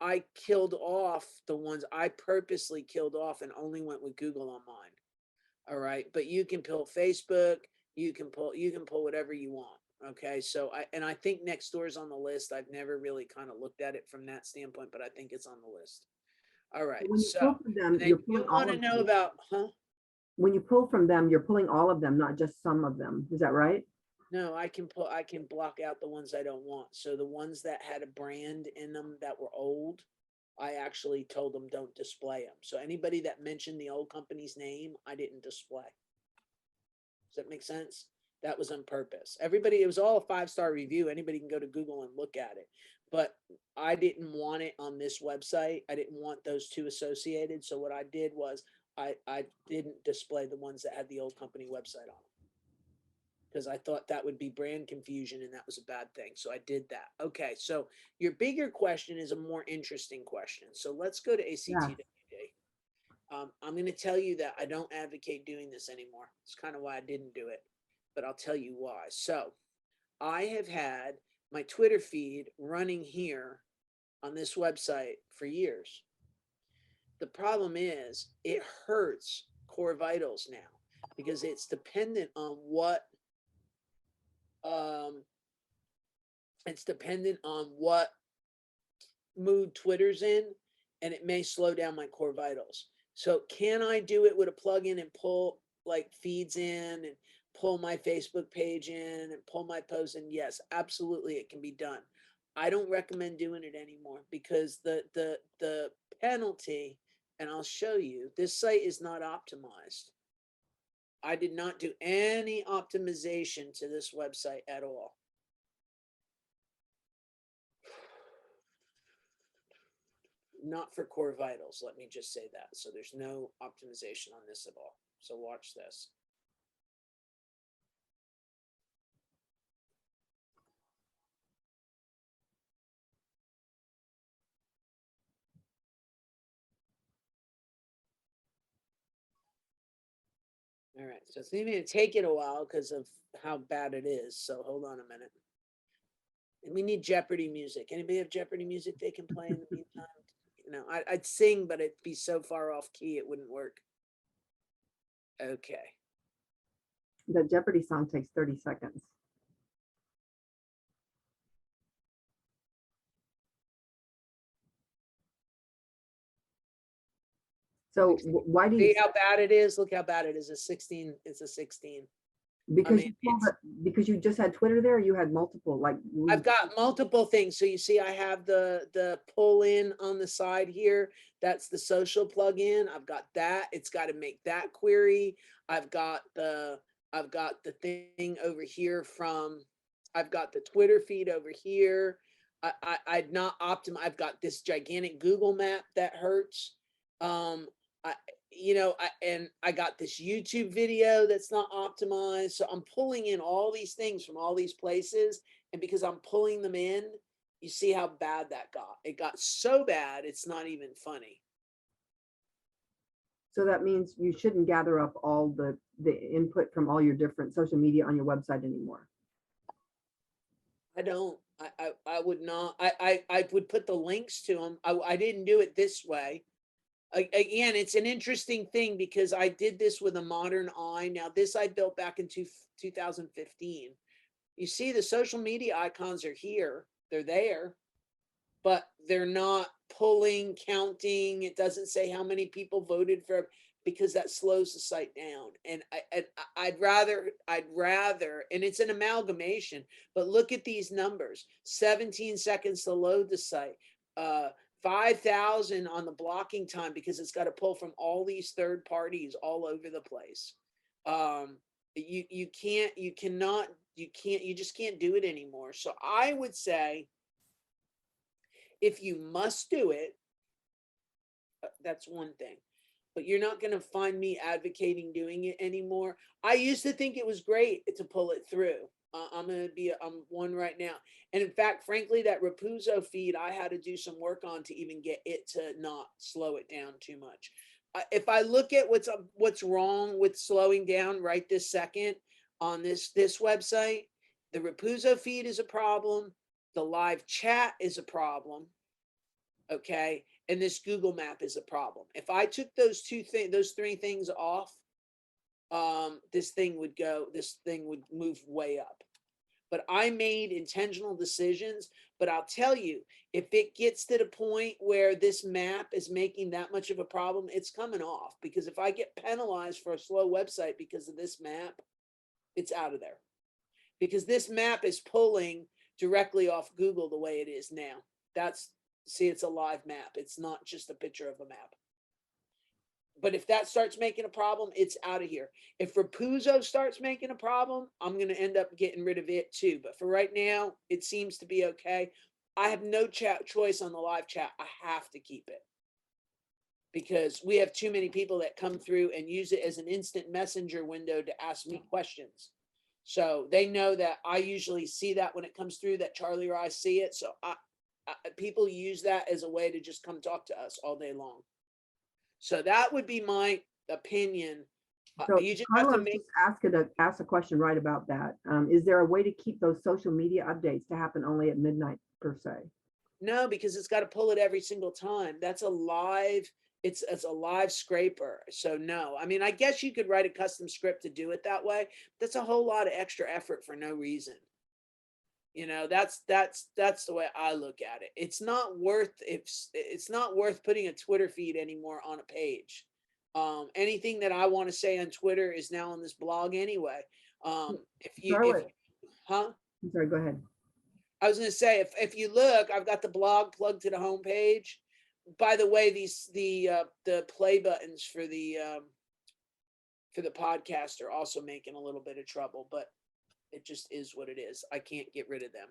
I killed off the ones I purposely killed off and only went with Google on mine. All right, but you can pull Facebook, you can pull whatever you want. Okay, so I think Nextdoor is on the list. I've never really kind of looked at it from that standpoint, but I think it's on the list. All right, when you so pull from them, you want to know about, when you pull from them, you're pulling all of them, not just some of them. Is that right? No, I can block out the ones I don't want. So the ones that had a brand in them that were old, I actually told them don't display them. So anybody that mentioned the old company's name, I didn't display. Does that make sense? That was on purpose. Everybody, it was all a 5-star review. Anybody can go to Google and look at it. But I didn't want it on this website. I didn't want those two associated. So what I did was I didn't display the ones that had the old company website on them, because I thought that would be brand confusion and that was a bad thing. So I did that. Okay, so your bigger question is a more interesting question. So let's go to Yeah. ACTWD. I'm going to tell you that I don't advocate doing this anymore. It's kind of why I didn't do it, but I'll tell you why. So I have had my Twitter feed running here on this website for years. The problem is it hurts core vitals now because it's dependent on what um, mood Twitter's in, and it may slow down my core vitals. So can I do it with a plugin and pull like feeds in and pull my Facebook page in and pull my posts in? Yes, absolutely, it can be done. I don't recommend doing it anymore because the penalty, and I'll show you, this site is not optimized. I did not do any optimization to this website at all. Not for core vitals, let me just say that. So there's no optimization on this at all. So watch this. All right, so it's going to take it a while because of how bad it is. So hold on a minute. And we need Jeopardy music. Anybody have Jeopardy music they can play in the meantime? You know, I'd sing, but it'd be so far off key it wouldn't work. Okay. The Jeopardy song takes 30 seconds. So why do you See how bad it is? Look how bad it is. A 16. It's a 16. because mean, because you just had Twitter there, you had multiple like I've got multiple things. So you see, I have the pull in on the side here. That's the social plugin. I've got that. It's got to make that query. I've got the thing over here from. I've got the Twitter feed over here. I'd not optimized. I've got this gigantic Google map that hurts. I and I got this YouTube video that's not optimized. So I'm pulling in all these things from all these places. And because I'm pulling them in, you see how bad that got. It got so bad, it's not even funny. So that means you shouldn't gather up all the input from all your different social media on your website anymore. I don't. I would not. I would put the links to them. I didn't do it this way. Again, it's an interesting thing because I did this with a modern eye. Now, this I built back in 2015. You see the social media icons are here. They're there, but they're not pulling, counting. It doesn't say how many people voted for, because that slows the site down. And I'd rather, and it's an amalgamation, but look at these numbers: 17 seconds to load the site, 5,000 on the blocking time because it's got to pull from all these third parties all over the place. You just can't do it anymore. So I would say, if you must do it, that's one thing, but you're not going to find me advocating doing it anymore. I used to think it was great to pull it through. I'm one right now. And in fact, frankly, that Raposo feed, I had to do some work on to even get it to not slow it down too much. If I look at what's wrong with slowing down right this second on this website, the Raposo feed is a problem. The live chat is a problem. Okay. And this Google map is a problem. If I took those three things off, this thing would move way up. But I made intentional decisions. But I'll tell you, if it gets to the point where this map is making that much of a problem, it's coming off. Because if I get penalized for a slow website because of this map, it's out of there. because this map is pulling directly off Google the way it is now. See, it's a live map. It's not just a picture of a map. But if that starts making a problem, it's out of here. If Rapuzo starts making a problem, I'm going to end up getting rid of it too. But for right now, it seems to be okay. I have no choice on the live chat. I have to keep it because we have too many people that come through and use it as an instant messenger window to ask me questions. So they know that I usually see that when it comes through, that Charlie or I see it. So people use that as a way to just come talk to us all day long. So that would be my opinion. So You just have Carla to was make, just ask a question right about that. Is there a way to keep those social media updates to happen only at midnight per se? no, because it's got to pull it every single time. That's a live, it's a live scraper. So no, I mean, I guess you could write a custom script to do it that way. That's a whole lot of extra effort for no reason. You know, that's the way I look at it. It's not worth, it's not worth putting a Twitter feed anymore on a page. Anything that I want to say on Twitter is now on this blog anyway. If Charlotte, huh? I'm sorry, go ahead. I was going to say, if you look, I've got the blog plugged to the homepage. By the way, the play buttons for the podcast are also making a little bit of trouble, but it just is what it is. I can't get rid of them.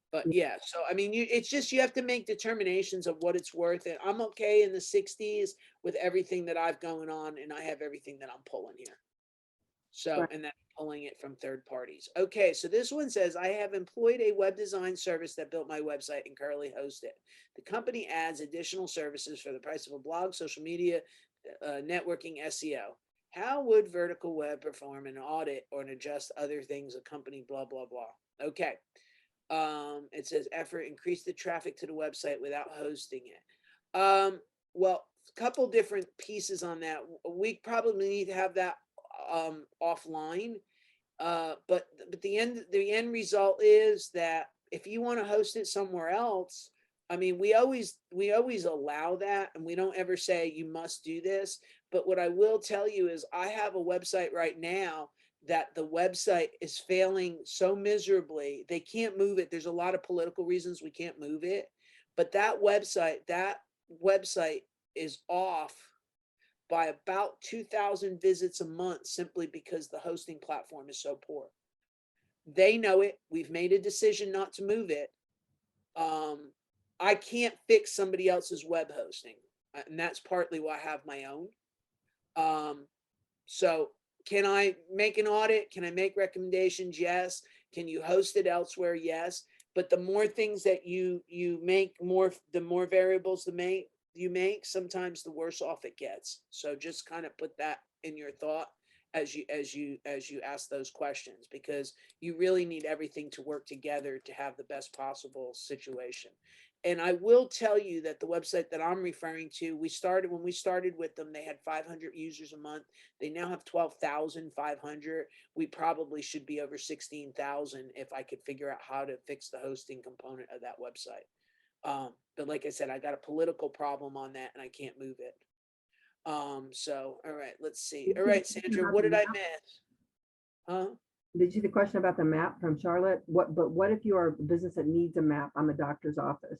But yeah, so I mean, it's just you have to make determinations of what it's worth. And I'm okay in the 60s with everything that I've going on, and I have everything that I'm pulling here. So, Right. and then pulling it from third parties. Okay, so this one says, I have employed a web design service that built my website and currently host it. The company adds additional services for the price of a blog, social media, networking, SEO. How would Vertical Web perform an audit or adjust other things a company, blah, blah, blah. Okay. It says effort, increase the traffic to the website without hosting it. Well, a couple different pieces on that. We probably need to have that offline. But the end result is that if you want to host it somewhere else, I mean, we always allow that, and we don't ever say you must do this. But what I will tell you is I have a website right now that the website is failing so miserably. They can't move it. There's a lot of political reasons we can't move it. But that website is off by about 2,000 visits a month simply because the hosting platform is so poor. They know it. We've made a decision not to move it. I can't fix somebody else's web hosting, and that's partly why I have my own. So can I make an audit? Can I make recommendations? Yes. Can you host it elsewhere? Yes. But the more things that you make, the more variables you make, sometimes the worse off it gets. So just kind of put that in your thought as you ask those questions, because you really need everything to work together to have the best possible situation. And I will tell you that the website that I'm referring to, when we started with them, they had 500 users a month. They now have 12,500. We probably should be over 16,000 if I could figure out how to fix the hosting component of that website. But like I said, I got a political problem on that and I can't move it. So, all right, let's see. All right, Sandra, what did I miss? Huh? Did you see the question about the map from Charlotte? What if you are a business that needs a map? I'm a doctor's office.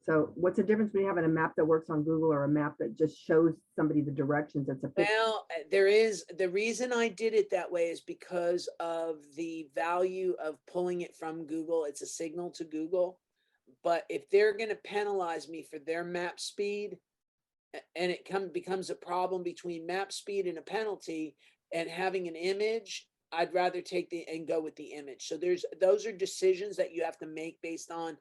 So what's the difference between having a map that works on Google or a map that just shows somebody the directions? That's a picture. Well, the reason I did it that way is because of the value of pulling it from Google. It's a signal to Google. But if they're going to penalize me for their map speed, and it becomes a problem between map speed and a penalty and having an image, I'd rather go with the image. So those are decisions that you have to make based on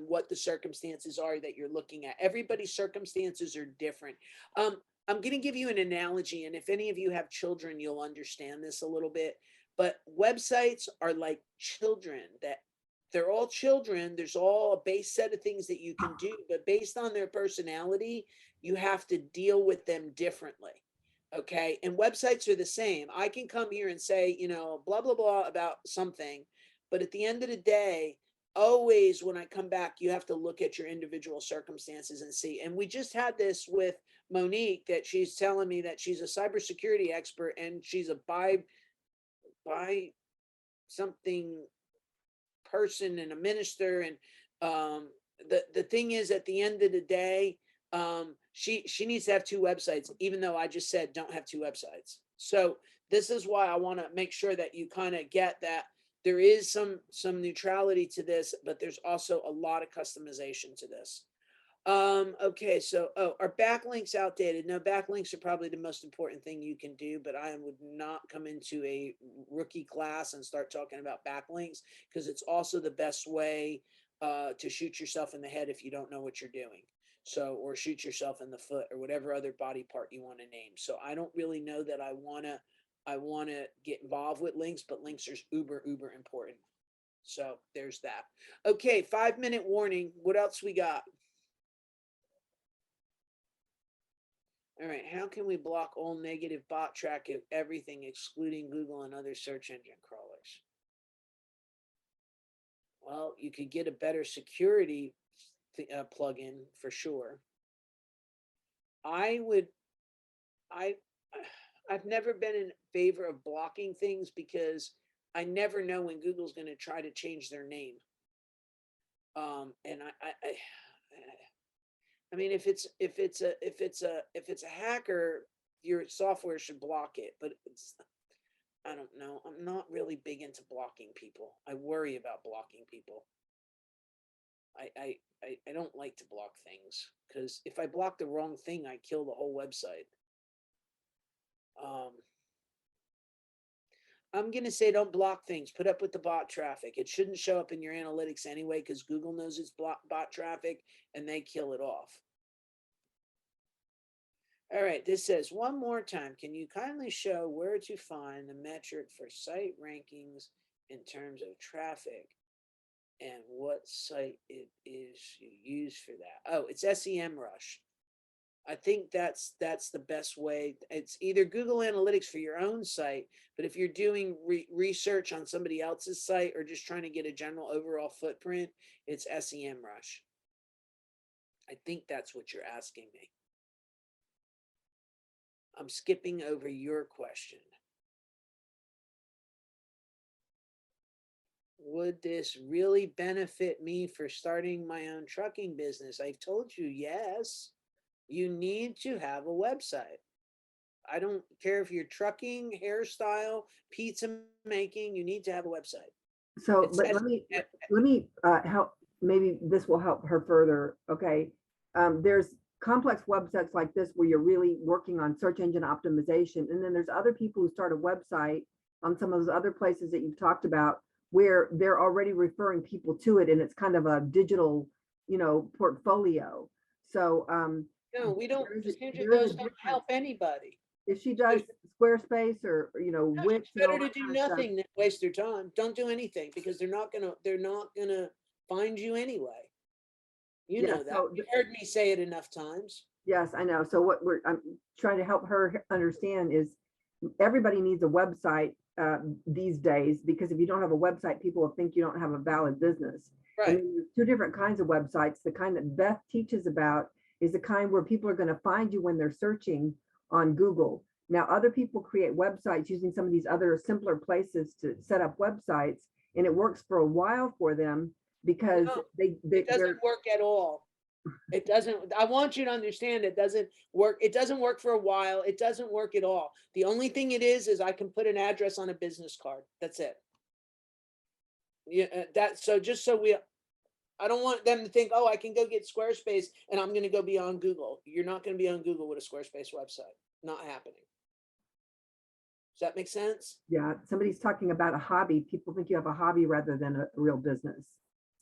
what the circumstances are that you're looking at. Everybody's circumstances are different. I'm going to give you an analogy, and if any of you have children, you'll understand this a little bit. But websites are like children, that they're all children. There's all a base set of things that you can do, but based on their personality, you have to deal with them differently. Okay. And websites are the same. I can come here and say, blah, blah, blah about something. But at the end of the day, always when I come back, you have to look at your individual circumstances and see. And we just had this with Monique, that she's telling me that she's a cybersecurity expert and she's a by something person and a minister. And the thing is, at the end of the day, she needs to have two websites, even though I just said don't have two websites. So this is why I want to make sure that you kind of get that there is some neutrality to this, but there's also a lot of customization to this. Okay, so are backlinks outdated? No, backlinks are probably the most important thing you can do, but I would not come into a rookie class and start talking about backlinks, because it's also the best way to shoot yourself in the head if you don't know what you're doing. So, or shoot yourself in the foot, or whatever other body part you want to name. So I don't really know that I wanna get involved with links, but links are uber important. So there's that. Okay, 5-minute warning. What else we got? All right, how can we block all negative bot traffic, everything excluding Google and other search engine crawlers? Well, you could get a better security plugin for sure. I would, I, I've never been in favor of blocking things, because I never know when Google's going to try to change their name. And I mean, if it's a hacker, your software should block it. But I don't know. I'm not really big into blocking people. I worry about blocking people. I don't like to block things, because if I block the wrong thing, I kill the whole website. I'm going to say don't block things. Put up with the bot traffic. It shouldn't show up in your analytics anyway, because Google knows it's bot traffic and they kill it off. All right, this says, one more time, can you kindly show where to find the metric for site rankings in terms of traffic, and what site it is you use for that? Oh, it's SEMrush. I think that's the best way. It's either Google Analytics for your own site, but if you're doing research on somebody else's site, or just trying to get a general overall footprint, it's SEMrush. I think that's what you're asking me. I'm skipping over your question. Would this really benefit me for starting my own trucking business? I've told you, yes. You need to have a website. I don't care if you're trucking, hairstyle, pizza making, you need to have a website. So, but let me help, maybe this will help her further. Okay. There's complex websites like this where you're really working on search engine optimization. And then there's other people who start a website on some of those other places that you've talked about, where they're already referring people to it, and it's kind of a digital, portfolio. So no, we don't. there Those is don't help anybody. if she does Squarespace or No, Wix, it's better to do nothing than waste their time. Don't do anything, because they're not gonna find you anyway. You know that. You've heard me say it enough times. Yes, I know. So what I'm trying to help her understand is everybody needs a website these days, because if you don't have a website, people will think you don't have a valid business. Right. And there's two different kinds of websites. The kind that Beth teaches about is the kind where people are going to find you when they're searching on Google. Now, other people create websites using some of these other simpler places to set up websites, and it works for a while for them, because it doesn't work at all. It doesn't. I want you to understand, it doesn't work. It doesn't work for a while. It doesn't work at all. The only thing it is I can put an address on a business card. That's it. Yeah, so just so I don't want them to think, oh, I can go get Squarespace and I'm going to go be on Google. You're not going to be on Google with a Squarespace website. Not happening. Does that make sense? Yeah, somebody's talking about a hobby. People think you have a hobby rather than a real business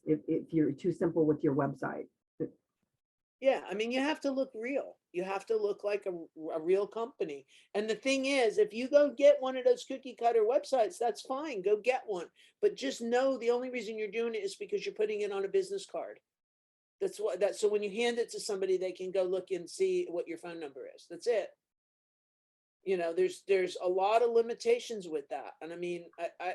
if you're too simple with your website. Yeah, I mean, you have to look real. You have to look like a real company. And the thing is, if you go get one of those cookie cutter websites, that's fine. Go get one. But just know the only reason you're doing it is because you're putting it on a business card. So when you hand it to somebody, they can go look and see what your phone number is. That's it. There's a lot of limitations with that. And I mean,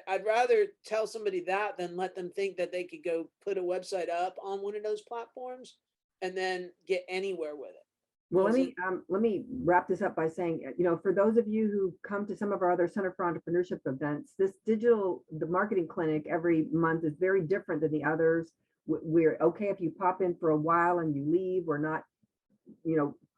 I'd rather tell somebody that than let them think that they could go put a website up on one of those platforms and then get anywhere with it. Well, Wasn't. let me wrap this up by saying, for those of you who come to some of our other Center for Entrepreneurship events, the marketing clinic every month is very different than the others. We're okay if you pop in for a while and you leave. We're not,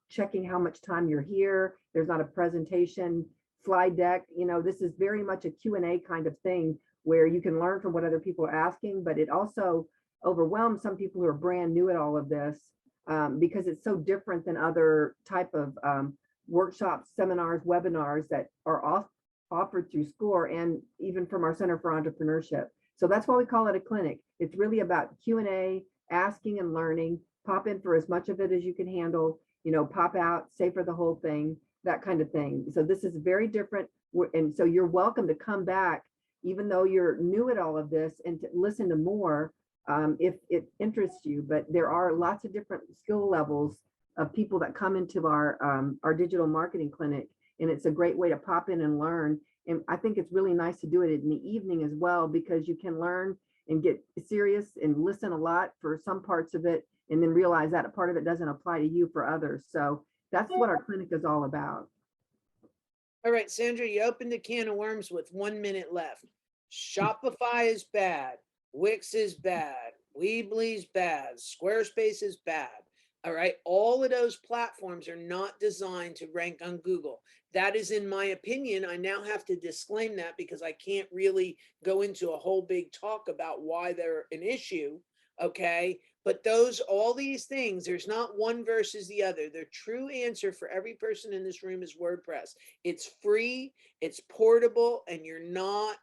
checking how much time you're here. There's not a presentation slide deck. This is very much a Q&A kind of thing where you can learn from what other people are asking, but it also overwhelms some people who are brand new at all of this. Because it's so different than other type of workshops, seminars, webinars that are offered through SCORE and even from our Center for Entrepreneurship. So that's why we call it a clinic. It's really about Q&A, asking and learning. Pop in for as much of it as you can handle, pop out, stay for the whole thing, that kind of thing. So this is very different. And so you're welcome to come back, even though you're new at all of this, and to listen to more if it interests you. But there are lots of different skill levels of people that come into our digital marketing clinic, and it's a great way to pop in and learn. And I think it's really nice to do it in the evening as well, because you can learn and get serious and listen a lot for some parts of it, and then realize that a part of it doesn't apply to you for others. So that's what our clinic is all about. All right, Sandra, you opened a can of worms with 1 minute left. Shopify is bad. Wix is bad. Weebly's bad. Squarespace is bad. All right. All of those platforms are not designed to rank on Google. That is, in my opinion. I now have to disclaim that because I can't really go into a whole big talk about why they're an issue. Okay. But all these things, there's not one versus the other. The true answer for every person in this room is WordPress. It's free, it's portable, and you're not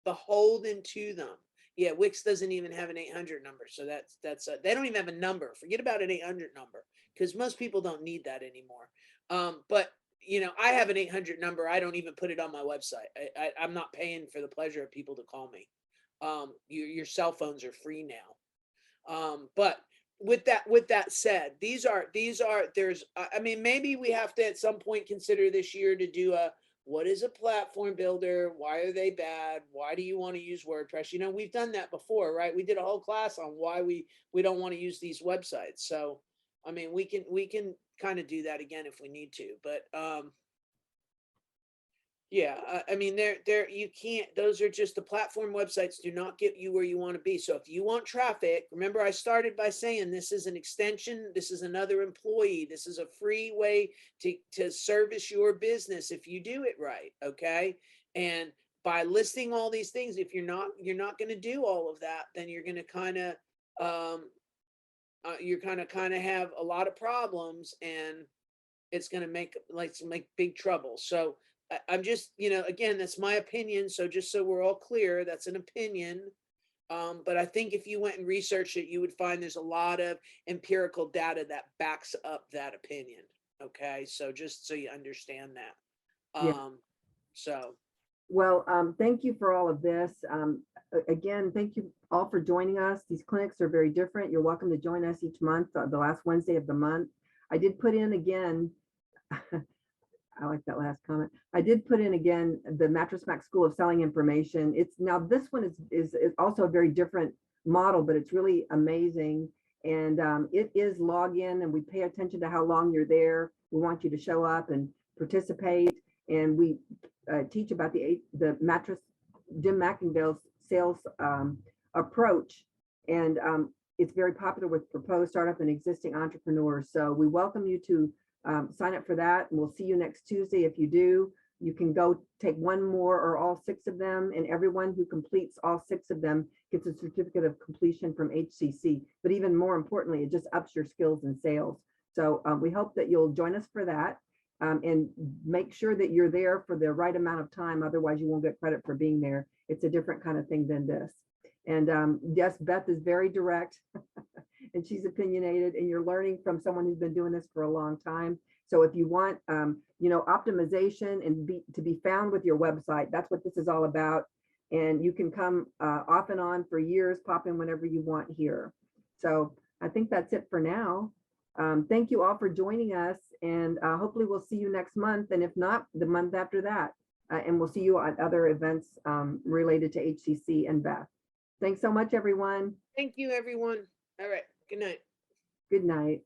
beholden to them. Yeah, Wix doesn't even have an 800 number. So they don't even have a number. Forget about an 800 number, because most people don't need that anymore. But I have an 800 number. I don't even put it on my website. I'm not paying for the pleasure of people to call me. Your cell phones are free now. But with that said, maybe we have to at some point consider this year to do what is a platform builder? Why are they bad? Why do you want to use WordPress? We've done that before, right? We did a whole class on why we don't want to use these websites. So, we can kind of do that again if we need to, but, yeah, you can't, those are just, the platform websites do not get you where you want to be. So if you want traffic, remember I started by saying this is an extension, this is another employee, this is a free way to service your business if you do it right, okay? And by listing all these things, if you're not going to do all of that, then you're going to kind of have a lot of problems, and it's going to make big trouble. So I'm just, again, that's my opinion. So just so we're all clear, that's an opinion. But I think if you went and researched it, you would find there's a lot of empirical data that backs up that opinion. Okay. So just so you understand that. Yeah. So. Well, thank you for all of this. Again, thank you all for joining us. These clinics are very different. You're welcome to join us each month, the last Wednesday of the month. I did put in again, I like that last comment. I did put in again the Mattress Mac School of Selling Information. Now this one is also a very different model, but it's really amazing. And it is login, and we pay attention to how long you're there. We want you to show up and participate. And we teach about the mattress, Jim McIngvale's sales approach. And it's very popular with proposed startup and existing entrepreneurs. So we welcome you to sign up for that, and we'll see you next Tuesday. If you do, you can go take one more or all 6 of them, and everyone who completes all 6 of them gets a certificate of completion from HCC. But even more importantly, it just ups your skills in sales. So we hope that you'll join us for that, and make sure that you're there for the right amount of time. Otherwise, you won't get credit for being there. It's a different kind of thing than this. And yes, Beth is very direct and she's opinionated, and you're learning from someone who's been doing this for a long time. So if you want, optimization and to be found with your website, that's what this is all about. And you can come off and on for years, pop in whenever you want here. So I think that's it for now. Thank you all for joining us, and hopefully we'll see you next month. And if not, the month after that. And we'll see you at other events related to HCC and Beth. Thanks so much, everyone. Thank you, everyone. All right. Good night. Good night.